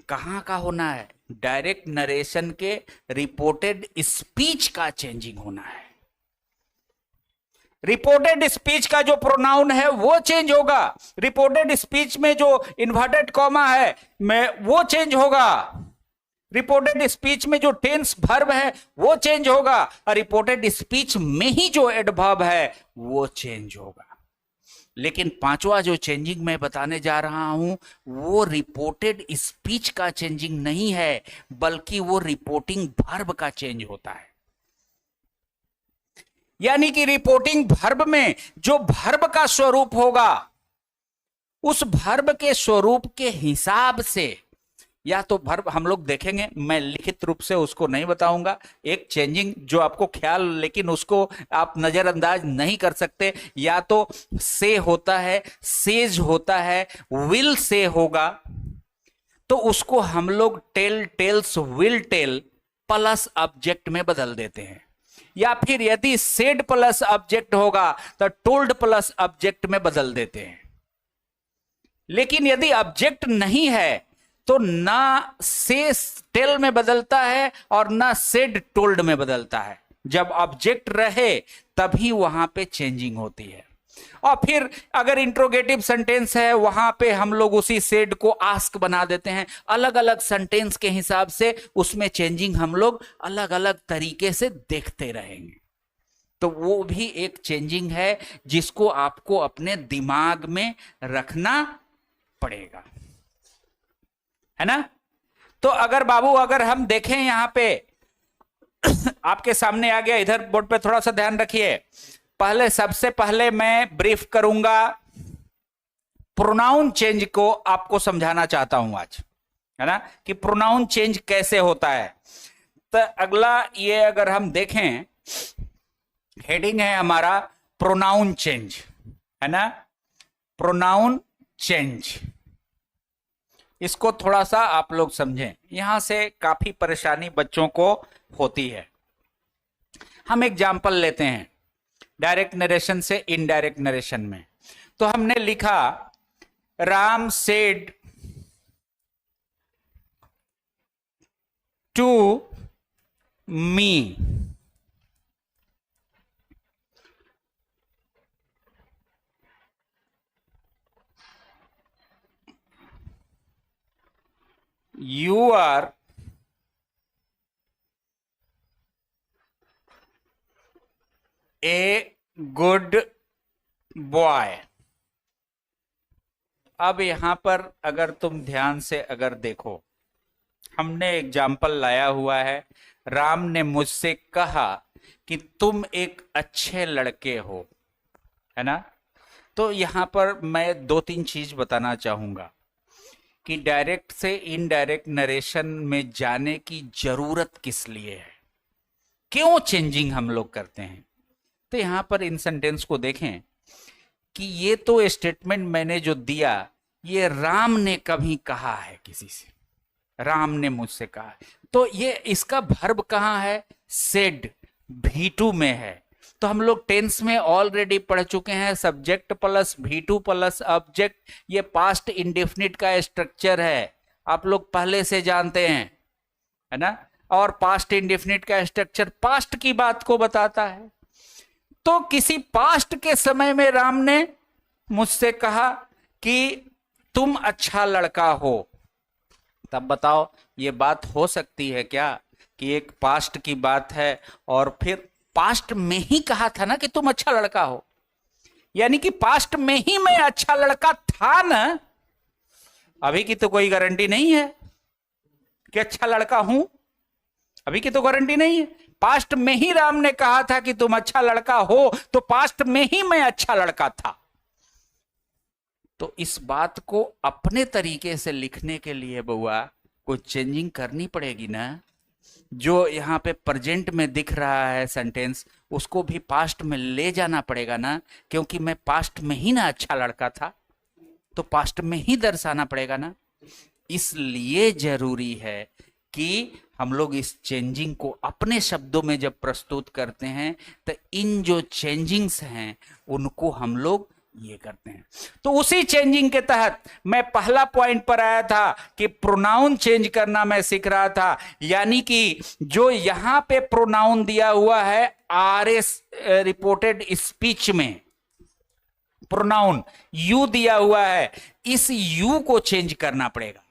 कहां का होना है, डायरेक्ट नरेशन के रिपोर्टेड स्पीच का चेंजिंग होना है। रिपोर्टेड स्पीच का जो प्रोनाउन है वो चेंज होगा, रिपोर्टेड स्पीच में जो इन्वर्टेड कॉमा है में वो चेंज होगा, रिपोर्टेड स्पीच में जो टेंस वर्ब है वो चेंज होगा, और रिपोर्टेड स्पीच में ही जो एडवर्ब है वो चेंज होगा। लेकिन 5वां जो चेंजिंग मैं बताने जा रहा हूं वो रिपोर्टेड स्पीच का चेंजिंग नहीं है, बल्कि वो रिपोर्टिंग वर्ब का चेंज होता है। यानी कि रिपोर्टिंग वर्ब में जो वर्ब का स्वरूप होगा उस वर्ब के स्वरूप के हिसाब से, या तो वर्ब हम लोग देखेंगे, मैं लिखित रूप से उसको नहीं बताऊंगा, एक चेंजिंग जो आपको ख्याल, लेकिन उसको आप नजरअंदाज नहीं कर सकते। या तो से होता है, सेज होता है, विल से होगा, तो उसको हम लोग tell, tells, will tell plus object में बदल देते हैं। या फिर यदि सेड प्लस ऑब्जेक्ट होगा तो टोल्ड प्लस ऑब्जेक्ट में बदल देते हैं। लेकिन यदि ऑब्जेक्ट नहीं है तो ना से टेल में बदलता है और ना सेड टोल्ड में बदलता है। जब ऑब्जेक्ट रहे तभी वहां पे चेंजिंग होती है। और फिर अगर इंट्रोगेटिव सेंटेंस है वहां पे हम लोग उसी सेड को आस्क बना देते हैं। अलग अलग सेंटेंस के हिसाब से उसमें चेंजिंग हम लोग अलग अलग तरीके से देखते रहेंगे। तो वो भी एक चेंजिंग है जिसको आपको अपने दिमाग में रखना पड़ेगा, है ना। तो अगर बाबू अगर हम देखें यहां पे आपके सामने आ गया, इधर बोर्ड पे थोड़ा सा ध्यान रखिए। पहले सबसे पहले मैं ब्रीफ करूंगा, प्रोनाउन चेंज को आपको समझाना चाहता हूं आज, है ना, कि प्रोनाउन चेंज कैसे होता है। तो अगला ये अगर हम देखें, हेडिंग है हमारा प्रोनाउन चेंज, है ना, प्रोनाउन चेंज। इसको थोड़ा सा आप लोग समझें, यहां से काफी परेशानी बच्चों को होती है। हम एग्जाम्पल लेते हैं डायरेक्ट नरेशन से इनडायरेक्ट नरेशन में। तो हमने लिखा Ram said to me, you are a good boy। अब यहां पर अगर तुम ध्यान से अगर देखो, हमने एग्जाम्पल लाया हुआ है, राम ने मुझसे कहा कि तुम एक अच्छे लड़के हो, है ना। तो यहां पर मैं दो तीन चीज बताना चाहूंगा कि डायरेक्ट से इनडायरेक्ट नरेशन में जाने की जरूरत किस लिए है, क्यों चेंजिंग हम लोग करते हैं। तो यहां पर इन सेंटेंस को देखें कि ये तो स्टेटमेंट मैंने जो दिया, ये राम ने कभी कहा है किसी से, राम ने मुझसे कहा, तो ये इसका वर्ब कहां है, सेड, V2 में है। तो हम लोग टेंस में ऑलरेडी पढ़ चुके हैं, subject plus V2 plus object, ये पास्ट इंडेफिनिट का स्ट्रक्चर है, आप लोग पहले से जानते हैं, है ना। और पास्ट इंडेफिनिट का स्ट्रक्चर पास्ट की बात को बताता है। तो किसी पास्ट के समय में राम ने मुझसे कहा कि तुम अच्छा लड़का हो, तब बताओ ये बात हो सकती है क्या कि एक पास्ट की बात है और फिर पास्ट में ही कहा था ना कि तुम अच्छा लड़का हो, यानी कि पास्ट में ही मैं अच्छा लड़का था ना। अभी की तो कोई गारंटी नहीं है कि अच्छा लड़का हूं, अभी की तो गारंटी नहीं है। पास्ट में ही राम ने कहा था कि तुम अच्छा लड़का हो, तो पास्ट में ही मैं अच्छा लड़का था। तो इस बात को अपने तरीके से लिखने के लिए बउआ कुछ चेंजिंग करनी पड़ेगी ना। जो यहां पे प्रेजेंट में दिख रहा है सेंटेंस, उसको भी पास्ट में ले जाना पड़ेगा ना, क्योंकि मैं पास्ट में ही ना अच्छा लड़का था, तो पास्ट में ही दर्शाना पड़ेगा ना। इसलिए जरूरी है कि हम लोग इस चेंजिंग को अपने शब्दों में जब प्रस्तुत करते हैं, तो इन जो चेंजिंग्स हैं उनको हम लोग ये करते हैं। तो उसी चेंजिंग के तहत मैं पहला पॉइंट पर आया था कि प्रोनाउन चेंज करना मैं सीख रहा था, यानी कि जो यहां पे प्रोनाउन दिया हुआ है RS रिपोर्टेड स्पीच में, प्रोनाउन यू दिया हुआ है, इस यू को चेंज करना पड़ेगा।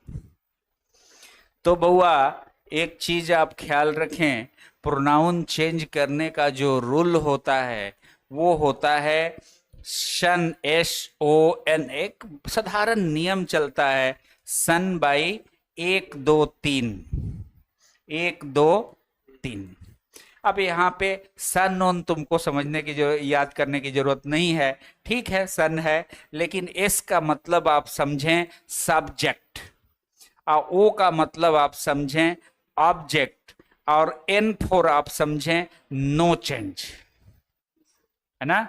तो बउआ एक चीज आप ख्याल रखें, प्रोनाउन चेंज करने का जो रूल होता है वो होता है सन, SON, एक साधारण नियम चलता है, सन बाई 1 2 3, 1 2 3। अब यहाँ पे सन ऑन तुमको समझने की जो याद करने की जरूरत नहीं है, ठीक है सन है, लेकिन एस का मतलब आप समझें सब्जेक्ट, और ओ का मतलब आप समझें ऑब्जेक्ट, और एन फॉर आप समझें नो चेंज, है ना।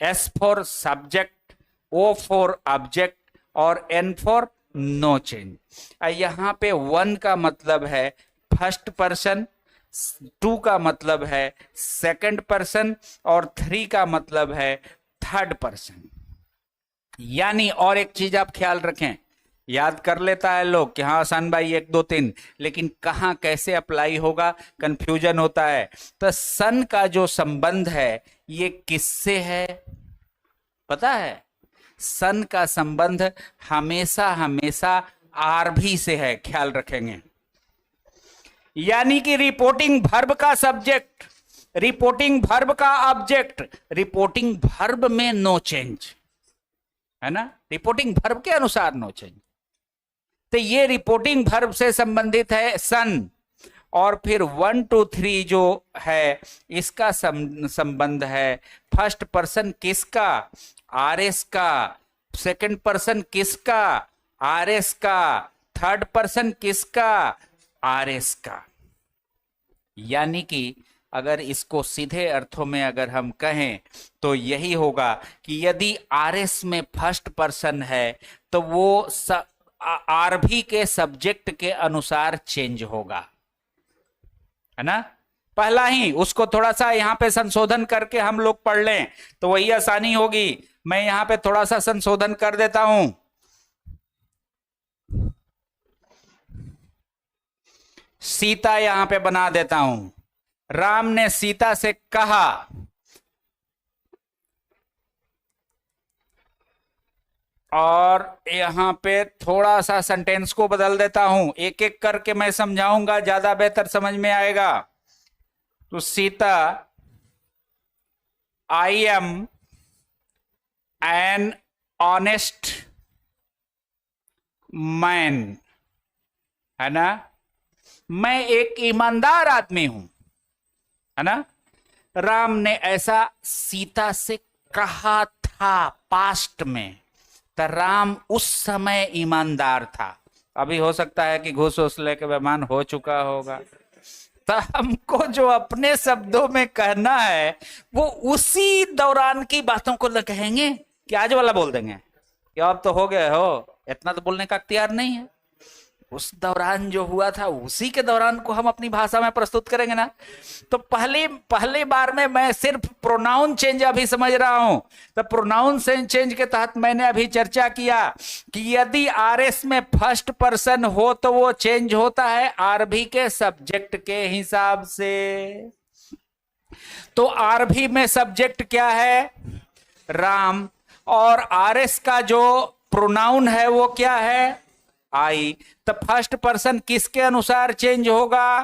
S for subject, O for object और एन फॉर नो चेंज। यहां पे 1 का मतलब है फर्स्ट पर्सन, 2 का मतलब है सेकंड पर्सन और 3 का मतलब है थर्ड पर्सन। यानी और एक चीज आप ख्याल रखें, याद कर लेता है लोग कि हाँ सन बाई 1 2 3, लेकिन कहां कैसे अप्लाई होगा कंफ्यूजन होता है। तो सन का जो संबंध है ये किससे है पता है? सन का संबंध हमेशा हमेशा आरभी से है, ख्याल रखेंगे। यानी कि रिपोर्टिंग वर्ब का सब्जेक्ट, रिपोर्टिंग वर्ब का ऑब्जेक्ट, रिपोर्टिंग वर्ब में नो चेंज, है ना, रिपोर्टिंग वर्ब के अनुसार नो चेंज। तो ये रिपोर्टिंग वर्ब से संबंधित है सन, और फिर 1 2 3 जो है इसका संबंध है फर्स्ट पर्सन किसका, आरएस का, सेकंड पर्सन किसका, आरएस का, थर्ड पर्सन किसका, आरएस का। यानी कि अगर इसको सीधे अर्थों में अगर हम कहें तो यही होगा कि यदि आरएस में फर्स्ट पर्सन है तो वो आरभी के सब्जेक्ट के अनुसार चेंज होगा, है ना। पहला ही उसको थोड़ा सा यहां पे संशोधन करके हम लोग पढ़ लें तो वही आसानी होगी। मैं यहां पे थोड़ा सा संशोधन कर देता हूं। सीता यहां पे बना देता हूं। राम ने सीता से कहा, और यहां पे थोड़ा सा सेंटेंस को बदल देता हूं, एक एक करके मैं समझाऊंगा, ज्यादा बेहतर समझ में आएगा। तो Sita, I am an honest man, है ना, मैं एक ईमानदार आदमी हूं, है ना। राम ने ऐसा सीता से कहा था पास्ट में, तो राम उस समय ईमानदार था। अभी हो सकता है कि घूस वूस लेके बेईमान हो चुका होगा। तो हमको जो अपने शब्दों में कहना है वो उसी दौरान की बातों को कहेंगे कि आज वाला बोल देंगे कि अब तो हो गए हो, इतना तो बोलने का अख्तियार नहीं है। उस दौरान जो हुआ था उसी के दौरान को हम अपनी भाषा में प्रस्तुत करेंगे ना। तो पहली बार में मैं सिर्फ प्रोनाउन चेंज अभी समझ रहा हूं। तो प्रोनाउन चेंज के तहत मैंने अभी चर्चा किया कि यदि आरएस में फर्स्ट पर्सन हो तो वो चेंज होता है आरभी के सब्जेक्ट के हिसाब से। तो आरभी में सब्जेक्ट क्या है, राम, और आरएस का जो प्रोनाउन है वो क्या है, आई। तो फर्स्ट पर्सन किसके अनुसार चेंज होगा,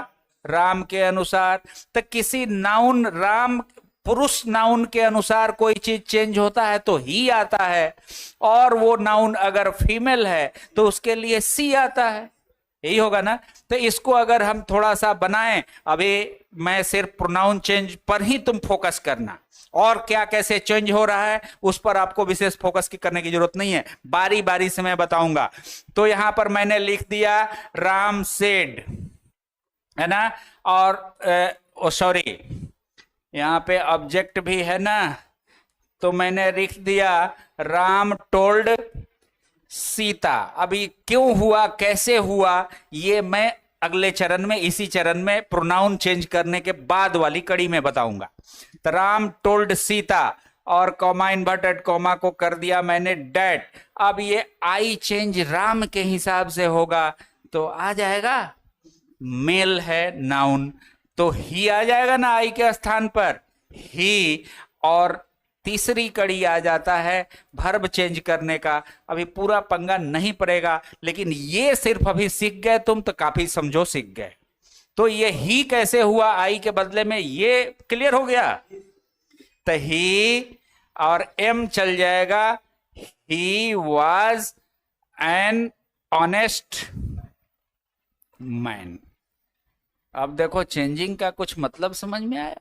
राम के अनुसार। तो किसी नाउन, राम पुरुष नाउन के अनुसार कोई चीज चेंज होता है तो ही आता है, और वो नाउन अगर फीमेल है तो उसके लिए सी आता है, यही होगा ना। तो इसको अगर हम थोड़ा सा बनाएं, अभी मैं सिर्फ प्रोनाउन चेंज पर ही तुम फोकस करना, और क्या कैसे चेंज हो रहा है उस पर आपको विशेष फोकस करने की जरूरत नहीं है, बारी बारी से मैं बताऊंगा। तो यहां पर मैंने लिख दिया राम सेड, है ना, और सॉरी यहां पे ऑब्जेक्ट भी है ना, तो मैंने लिख दिया राम टोल्ड सीता। अभी क्यों हुआ, कैसे हुआ, ये मैं अगले चरण में, इसी चरण में प्रोनाउन चेंज करने के बाद वाली कड़ी में बताऊंगा। तो राम टोल्ड सीता, और कॉमा इन्वर्टेड कॉमा को कर दिया मैंने डैट। अब ये आई चेंज राम के हिसाब से होगा तो आ जाएगा, मेल है नाउन तो ही आ जाएगा ना आई के स्थान पर, ही। और तीसरी कड़ी आ जाता है वर्ब चेंज करने का। अभी पूरा पंगा नहीं पड़ेगा, लेकिन ये सिर्फ अभी सीख गए तुम तो काफी समझो सीख गए। तो ये ही कैसे हुआ आई के बदले में, ये क्लियर हो गया। तो ही और एम चल जाएगा, he was an honest man. अब देखो चेंजिंग का कुछ मतलब समझ में आया।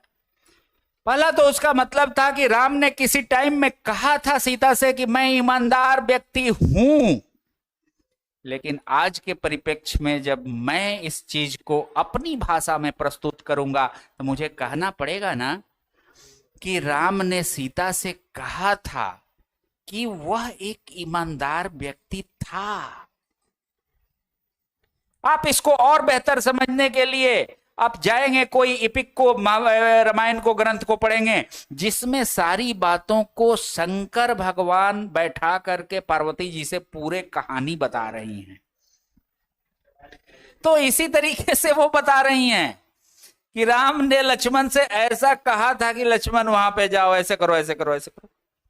पहला तो उसका मतलब था कि राम ने किसी टाइम में कहा था सीता से कि मैं ईमानदार व्यक्ति हूं, लेकिन आज के परिप्रेक्ष्य में जब मैं इस चीज को अपनी भाषा में प्रस्तुत करूंगा तो मुझे कहना पड़ेगा ना कि राम ने सीता से कहा था कि वह एक ईमानदार व्यक्ति था। आप इसको और बेहतर समझने के लिए आप जाएंगे कोई इपिक को, रामायण को, ग्रंथ को पढ़ेंगे जिसमें सारी बातों को शंकर भगवान बैठा करके पार्वती जी से पूरे कहानी बता रही हैं। तो इसी तरीके से वो बता रही हैं कि राम ने लक्ष्मण से ऐसा कहा था कि लक्ष्मण वहां पे जाओ, ऐसे करो, ऐसे करो, ऐसे करो।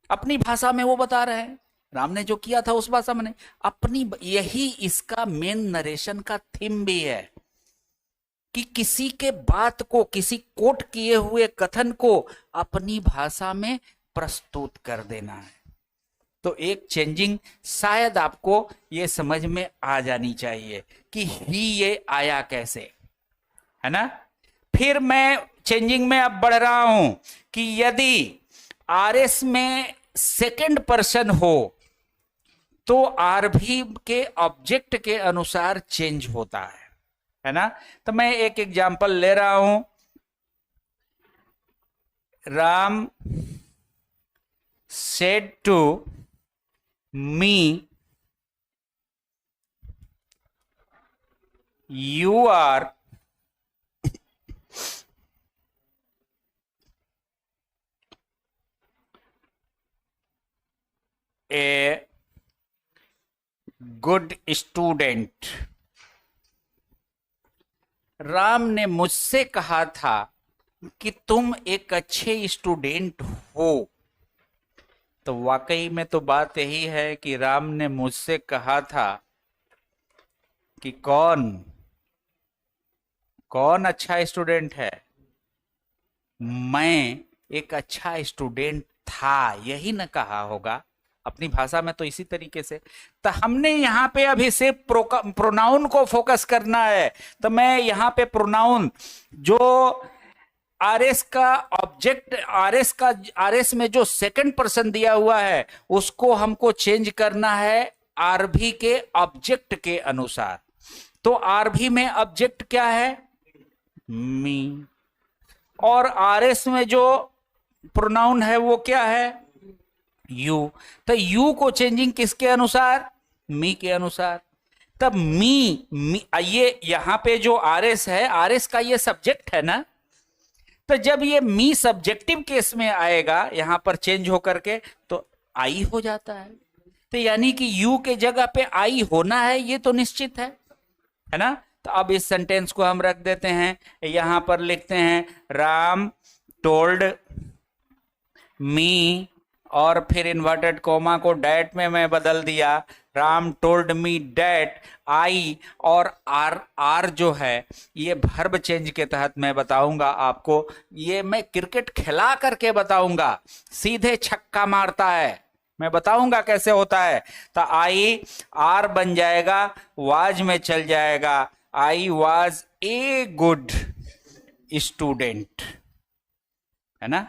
अपनी भाषा में वो बता रहे हैं, राम ने जो किया था उस भाषा में नहीं, अपनी। यही इसका मेन नरेशन का थीम भी है कि किसी के बात को, किसी कोट किए हुए कथन को अपनी भाषा में प्रस्तुत कर देना है। तो एक चेंजिंग शायद आपको ये समझ में आ जानी चाहिए कि ही ये आया कैसे, है ना। फिर मैं चेंजिंग में अब बढ़ रहा हूं कि यदि आरएस में सेकंड पर्सन हो तो आरभी के ऑब्जेक्ट के अनुसार चेंज होता है ना। तो मैं एक एग्जांपल ले रहा हूं, Ram said to me, you are a good student। Ram ने मुझसे कहा था कि तुम एक अच्छे स्टूडेंट हो। तो वाकई में तो बात यही है कि राम ने मुझसे कहा था कि कौन कौन अच्छा स्टूडेंट है, मैं एक अच्छा स्टूडेंट था, यही न कहा होगा अपनी भाषा में। तो इसी तरीके से तो हमने यहाँ पे अभी सिर्फ प्रोनाउन को फोकस करना है। तो मैं यहाँ पे प्रोनाउन जो आरएस का ऑब्जेक्ट, आरएस में जो सेकंड पर्सन दिया हुआ है उसको हमको चेंज करना है आरभी के ऑब्जेक्ट के अनुसार। तो आरभी में ऑब्जेक्ट क्या है, मी, और आरएस में जो प्रोनाउन है वो क्या है, यू। तो यू को चेंजिंग किसके अनुसार, मी के अनुसार। तब मी ये यहां पे जो आरएस है, आरएस का ये सब्जेक्ट है ना। तो जब ये मी सब्जेक्टिव केस में आएगा यहां पर चेंज होकर के तो आई हो जाता है। तो यानी कि यू के जगह पे आई होना है, ये तो निश्चित है ना। तो अब इस सेंटेंस को हम रख देते हैं, यहां पर लिखते हैं राम टोल्ड मी, और फिर इन्वर्टेड कोमा को डैट में मैं बदल दिया, राम टोल्ड मी डैट। आई और आर जो है ये वर्ब चेंज के तहत मैं बताऊंगा आपको, ये मैं क्रिकेट खिला करके बताऊंगा, सीधे छक्का मारता है, मैं बताऊंगा कैसे होता है। तो आई आर बन जाएगा, वाज में चल जाएगा, I was a good student, है ना।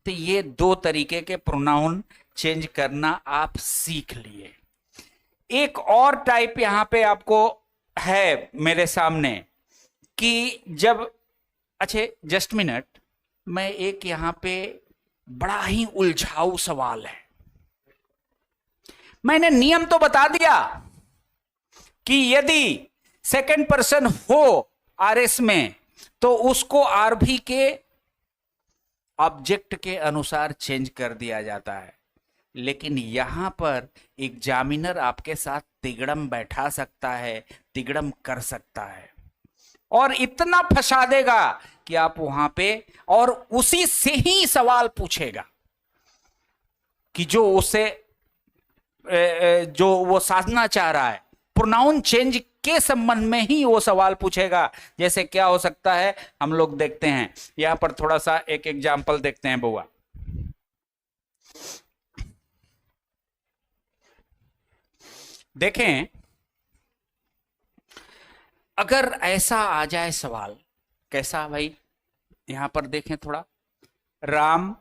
तो ये दो तरीके के प्रोनाउन चेंज करना आप सीख लिए। एक और टाइप यहां पे आपको है मेरे सामने कि जब, अच्छे जस्ट मिनट, मैं एक यहां पे बड़ा ही उलझाऊ सवाल है। मैंने नियम तो बता दिया कि यदि सेकंड पर्सन हो आरएस में तो उसको आरभी के ऑब्जेक्ट के अनुसार चेंज कर दिया जाता है। लेकिन यहां पर एग्जामिनर आपके साथ तिगड़म बैठा सकता है, तिगड़म कर सकता है और इतना फंसा देगा कि आप वहां पे, और उसी से ही सवाल पूछेगा कि जो उसे जो वो साधना चाह रहा है, प्रोनाउन चेंज के संबंध में ही वो सवाल पूछेगा। जैसे क्या हो सकता है हम लोग देखते हैं, यहां पर थोड़ा सा एक एग्जांपल देखते हैं बुआ। देखें, अगर ऐसा आ जाए सवाल, कैसा भाई, यहां पर देखें थोड़ा, राम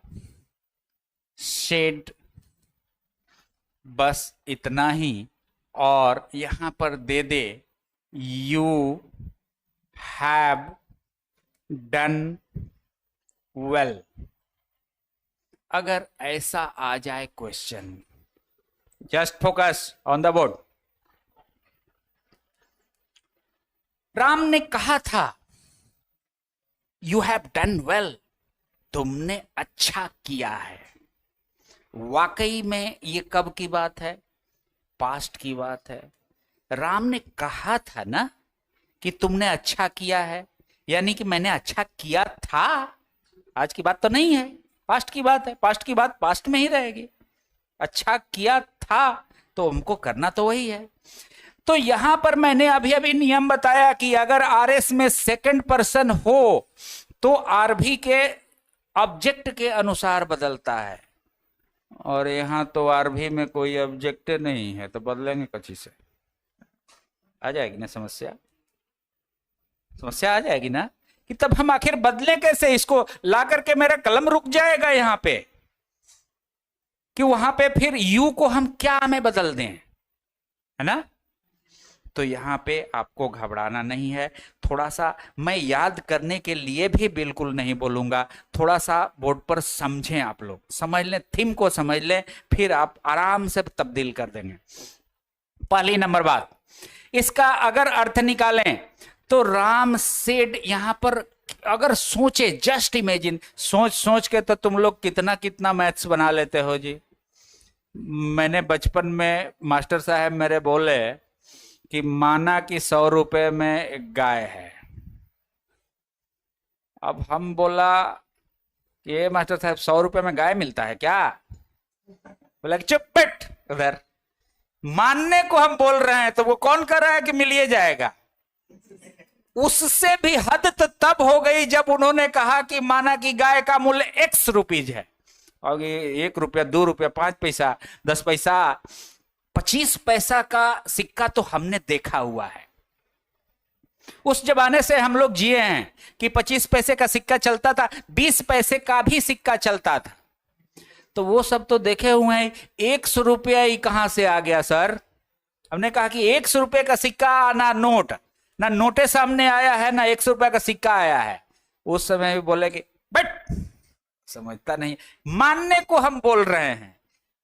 शेड, बस इतना ही, और यहां पर दे दे यू हैव डन वेल। अगर ऐसा आ जाए question, just focus on the board. Ram ने कहा था यू हैव डन वेल, तुमने अच्छा किया है। वाकई में ये कब की बात है, पास्ट की बात है। राम ने कहा था ना कि तुमने अच्छा किया है, यानी कि मैंने अच्छा किया था। आज की बात तो नहीं है, पास्ट की बात है, पास्ट की बात पास्ट में ही रहेगी। अच्छा किया था तो हमको करना तो वही है। तो यहां पर मैंने अभी अभी नियम बताया कि अगर आरएस में सेकंड पर्सन हो तो आरभी के ऑब्जेक्ट के अनुसार बदलता है। और यहाँ तो आरभी में कोई ऑब्जेक्ट नहीं है, तो बदलेंगे कची से? आ जाएगी ना समस्या? समस्या आ जाएगी ना कि तब हम आखिर बदलें कैसे इसको? ला करके मेरा कलम रुक जाएगा यहाँ पे कि वहां पे फिर यू को हम क्या में बदल दें, है ना? तो यहाँ पे आपको घबराना नहीं है। थोड़ा सा मैं याद करने के लिए भी बिल्कुल नहीं बोलूंगा, थोड़ा सा बोर्ड पर समझें, आप लोग समझ लें, थीम को समझ लें, फिर आप आराम से तब्दील कर देंगे। पहली नंबर बात, इसका अगर अर्थ निकालें तो राम सेड, यहां पर अगर सोचे, जस्ट इमेजिन, सोच सोच के तो तुम लोग कितना कितना मैथ्स बना लेते हो जी। मैंने बचपन में मास्टर साहब मेरे बोले कि माना कि 100 रुपए में एक गाय है। अब हम बोला कि ये मास्टर साहब 100 रुपए में गाय मिलता है क्या? बोला कि चुप बैठ उधर, मानने को हम बोल रहे हैं तो वो कौन कर रहा है कि मिलिए जाएगा। उससे भी हद तो तब हो गई जब उन्होंने कहा कि माना कि गाय का मूल्य X रुपीज है, और ये 1 रुपया, 2 रुपया, 5 पैसा, 10 पैसा, 25 पैसा का सिक्का तो हमने देखा हुआ है। उस जमाने से हम लोग जिए हैं कि 25 पैसे का सिक्का चलता था, 20 पैसे का भी सिक्का चलता था, तो वो सब तो देखे हुए हैं। 100 रुपया ही कहां से आ गया सर? हमने कहा कि 100 रुपये का सिक्का, ना नोट, ना नोटे सामने आया है, ना 100 रुपये का सिक्का आया है। उस समय भी बोले कि बट समझता नहीं, मानने को हम बोल रहे हैं।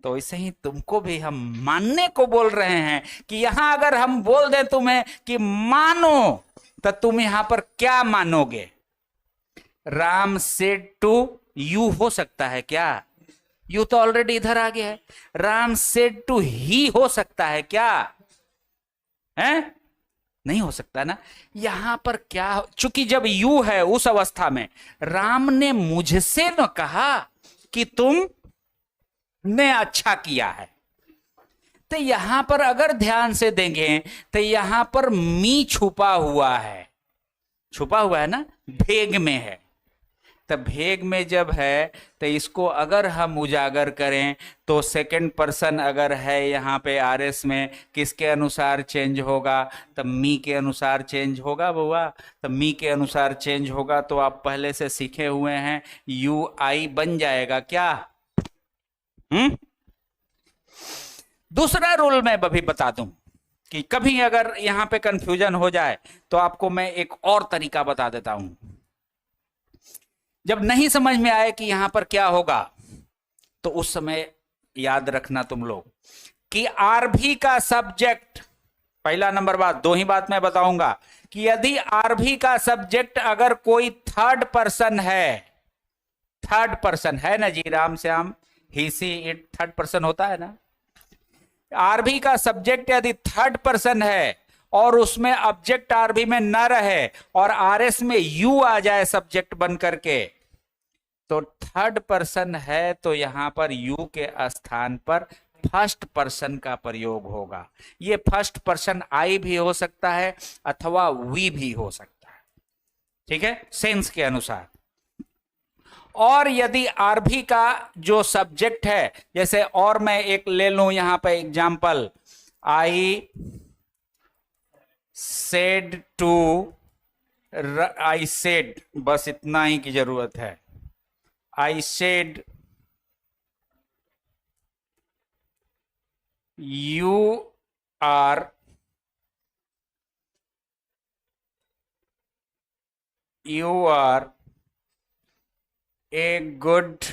तो ऐसे ही तुमको भी हम मानने को बोल रहे हैं कि यहां अगर हम बोल दें तुम्हें कि मानो, तो तुम यहां पर क्या मानोगे? राम सेड टू यू हो सकता है क्या? यू तो ऑलरेडी इधर आ गया है। राम सेड टू ही हो सकता है क्या? है? नहीं हो सकता ना। यहां पर क्या, चूंकि जब यू है उस अवस्था में, राम ने मुझसे न कहा कि तुम ने अच्छा किया है, तो यहां पर अगर ध्यान से देंगे तो यहां पर मी छुपा हुआ है। छुपा हुआ है ना, भेग में है। तो भेग में जब है तो इसको अगर हम उजागर करें तो सेकंड पर्सन अगर है यहाँ पे आरएस में, किसके अनुसार चेंज होगा? तो मी के अनुसार चेंज होगा बुआ। तो मी के अनुसार चेंज होगा तो आप पहले से सीखे हुए हैं, यू आई बन जाएगा क्या? दूसरा रूल मैं अभी बता दूं कि कभी अगर यहां पे कंफ्यूजन हो जाए तो आपको मैं एक और तरीका बता देता हूं। जब नहीं समझ में आए कि यहां पर क्या होगा, तो उस समय याद रखना तुम लोग कि आरभी का सब्जेक्ट, पहला नंबर बात, दो ही बात मैं बताऊंगा कि यदि आरभी का सब्जेक्ट अगर कोई थर्ड पर्सन है, थर्ड पर्सन है ना जी, राम श्याम, ही सी इट, थर्ड पर्सन होता है ना। आरबी का सब्जेक्ट यदि थर्ड पर्सन है और उसमें ऑब्जेक्ट आरबी में न रहे और आरएस में यू आ जाए सब्जेक्ट बन करके, तो थर्ड पर्सन है, तो यहां पर यू के स्थान पर फर्स्ट पर्सन का प्रयोग होगा। ये फर्स्ट पर्सन आई भी हो सकता है अथवा वी भी हो सकता है, ठीक है, सेंस के अनुसार। और यदि आरभी का जो सब्जेक्ट है, जैसे और मैं एक ले लूं यहां पे example, I said to, I said, बस इतना ही की जरूरत है। I said you are a good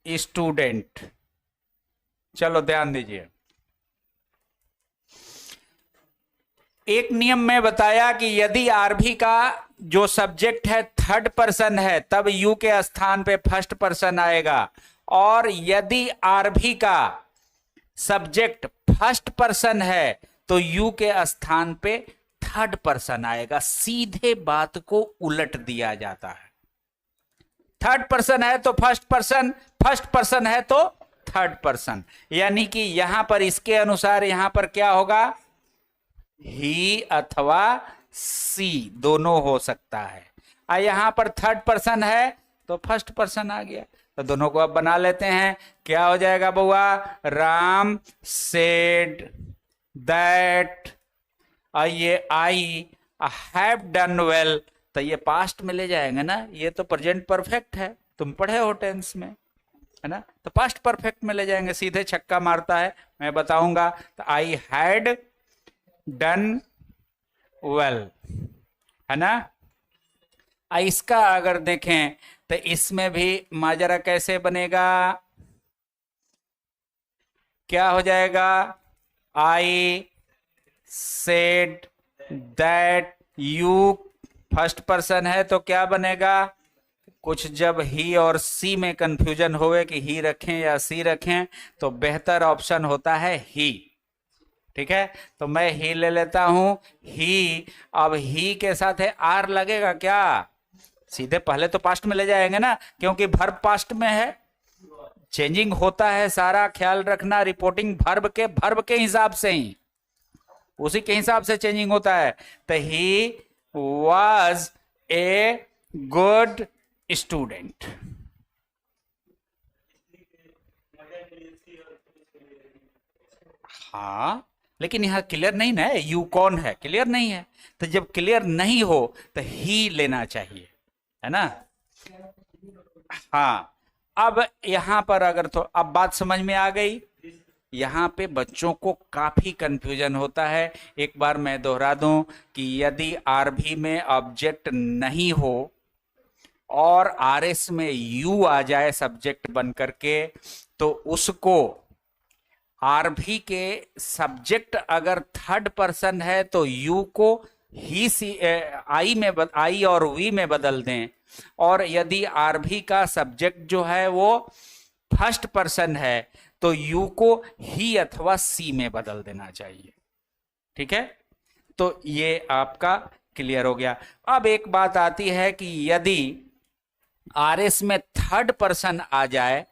student. चलो ध्यान दीजिए, एक नियम में बताया कि यदि आरभी का जो सब्जेक्ट है थर्ड पर्सन है तब यू के स्थान पे फर्स्ट पर्सन आएगा, और यदि आरभी का सब्जेक्ट फर्स्ट पर्सन है तो यू के स्थान पे थर्ड पर्सन आएगा। सीधे बात को उलट दिया जाता है। थर्ड पर्सन है तो फर्स्ट पर्सन, फर्स्ट पर्सन है तो थर्ड पर्सन, यानी कि यहां पर इसके अनुसार यहां पर क्या होगा? ही अथवा सी दोनों हो सकता है। यहां पर थर्ड पर्सन है तो फर्स्ट पर्सन आ गया। तो दोनों को अब बना लेते हैं। क्या हो जाएगा बउआ? राम सेड दैट, ये आई हैव डन वेल, तो ये पास्ट में ले जाएंगे ना, ये तो प्रेजेंट परफेक्ट है, तुम पढ़े हो टेंस में, है ना, तो पास्ट परफेक्ट में ले जाएंगे, सीधे छक्का मारता है, मैं बताऊंगा। तो आई हैड डन वेल, है ना। इसका अगर देखें तो इसमें भी माजरा कैसे बनेगा? क्या हो जाएगा? I said that, you first person है तो क्या बनेगा? कुछ जब ही और सी में कंफ्यूजन होवे कि ही रखें या सी रखें, तो बेहतर ऑप्शन होता है ही। ठीक है, तो मैं ही ले लेता हूं, ही। अब ही के साथ है आर लगेगा क्या? सीधे पहले तो पास्ट में ले जाएंगे ना, क्योंकि वर्ब पास्ट में है, चेंजिंग होता है सारा, ख्याल रखना, रिपोर्टिंग वर्ब के हिसाब से ही, उसी के हिसाब से चेंजिंग होता है। तो he was a good student. हाँ, लेकिन यहां क्लियर नहीं ना है, यू कौन है, क्लियर नहीं है। तो जब क्लियर नहीं हो तो ही लेना चाहिए, है ना। हाँ, अब यहां पर अगर तो अब बात समझ में आ गई। यहां पे बच्चों को काफी कंफ्यूजन होता है। एक बार मैं दोहरा दूं कि यदि आरबी में ऑब्जेक्ट नहीं हो और आरएस में यू आ जाए सब्जेक्ट बन करके, तो उसको आरबी के सब्जेक्ट अगर थर्ड पर्सन है तो यू को ही सी आई और वी में बदल दें, और यदि आरबी का सब्जेक्ट जो है वो फर्स्ट पर्सन है तो यू को ही अथवा सी में बदल देना चाहिए। ठीक है, तो ये आपका क्लियर हो गया। अब एक बात आती है कि यदि आरएस में थर्ड पर्सन आ जाए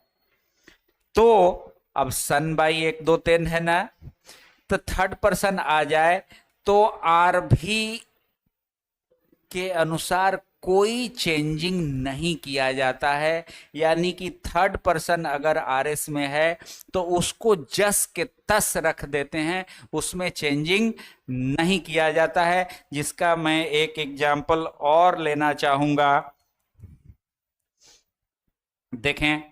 तो, अब सन बाई 1 2 3 है ना, तो थर्ड पर्सन आ जाए तो आरबी के अनुसार कोई चेंजिंग नहीं किया जाता है। यानी कि थर्ड पर्सन अगर आरएस में है तो उसको जस के तस रख देते हैं, उसमें चेंजिंग नहीं किया जाता है। जिसका मैं एक एग्जाम्पल और लेना चाहूंगा, देखें।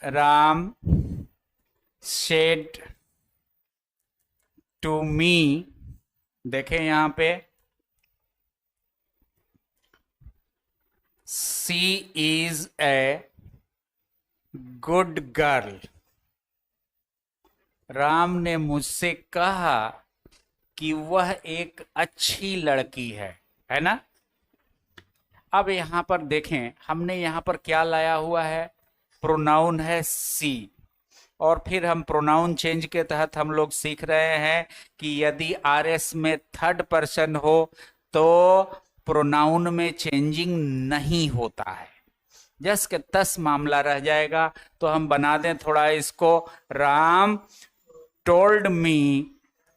राम सेड टू मी, देखें यहां पे, she is a good girl. Ram ने मुझसे कहा कि वह एक अच्छी लड़की है ना। अब यहां पर देखें, हमने यहां पर क्या लाया हुआ है? प्रोनाउन है सी, और फिर हम प्रोनाउन चेंज के तहत हम लोग सीख रहे हैं कि यदि आरएस में थर्ड पर्सन हो तो प्रोनाउन में चेंजिंग नहीं होता है, जस के तस मामला रह जाएगा। तो हम बना दें थोड़ा इसको, राम टोल्ड मी,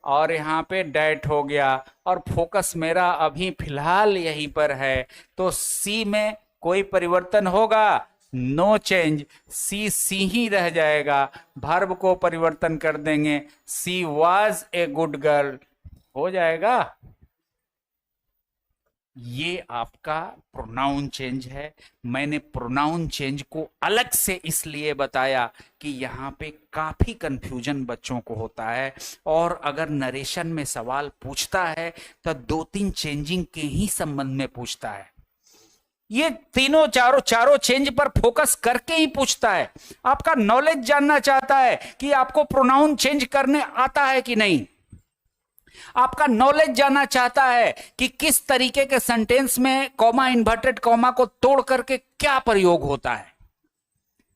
और यहाँ पे डैट हो गया, और फोकस मेरा अभी फिलहाल यहीं पर है। तो सी में कोई परिवर्तन होगा? नो चेंज, सी ही रह जाएगा। वर्ब को परिवर्तन कर देंगे, she was a good girl हो जाएगा। ये आपका प्रोनाउन चेंज है। मैंने प्रोनाउन चेंज को अलग से इसलिए बताया कि यहाँ पे काफी कंफ्यूजन बच्चों को होता है, और अगर नरेशन में सवाल पूछता है तो 2-3 चेंजिंग के ही संबंध में पूछता है। ये तीनों चारों चेंज पर फोकस करके ही पूछता है। आपका नॉलेज जानना चाहता है कि आपको प्रोनाउन चेंज करने आता है कि नहीं। आपका नॉलेज जानना चाहता है कि किस तरीके के सेंटेंस में कॉमा, इन्वर्टेड कॉमा को तोड़ करके क्या प्रयोग होता है।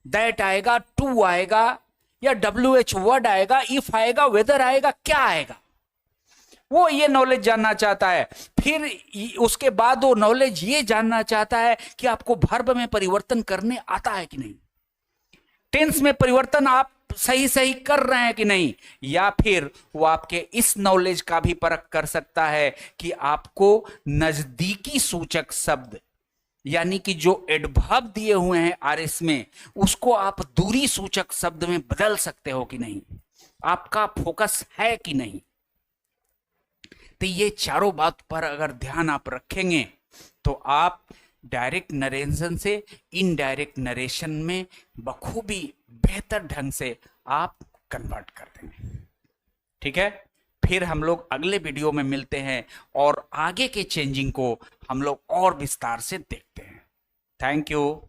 दैट आएगा, टू आएगा, या WH वर्ड आएगा, इफ आएगा, वेदर आएगा, क्या आएगा, वो ये नॉलेज जानना चाहता है। फिर उसके बाद वो नॉलेज ये जानना चाहता है कि आपको वर्ब में परिवर्तन करने आता है कि नहीं। टेंस में परिवर्तन आप सही सही कर रहे हैं कि नहीं, या फिर वो आपके इस नॉलेज का भी परख कर सकता है कि आपको नजदीकी सूचक शब्द यानी कि जो एडवर्ब दिए हुए हैं आरएस में, उसको आप दूरी सूचक शब्द में बदल सकते हो कि नहीं, आपका फोकस है कि नहीं। तो ये चारों बात पर अगर ध्यान आप रखेंगे तो आप डायरेक्ट नरेशन से इनडायरेक्ट नरेशन में बखूबी बेहतर ढंग से आप कन्वर्ट कर देंगे। ठीक है, फिर हम लोग अगले वीडियो में मिलते हैं और आगे के चेंजिंग को हम लोग और विस्तार से देखते हैं। Thank you.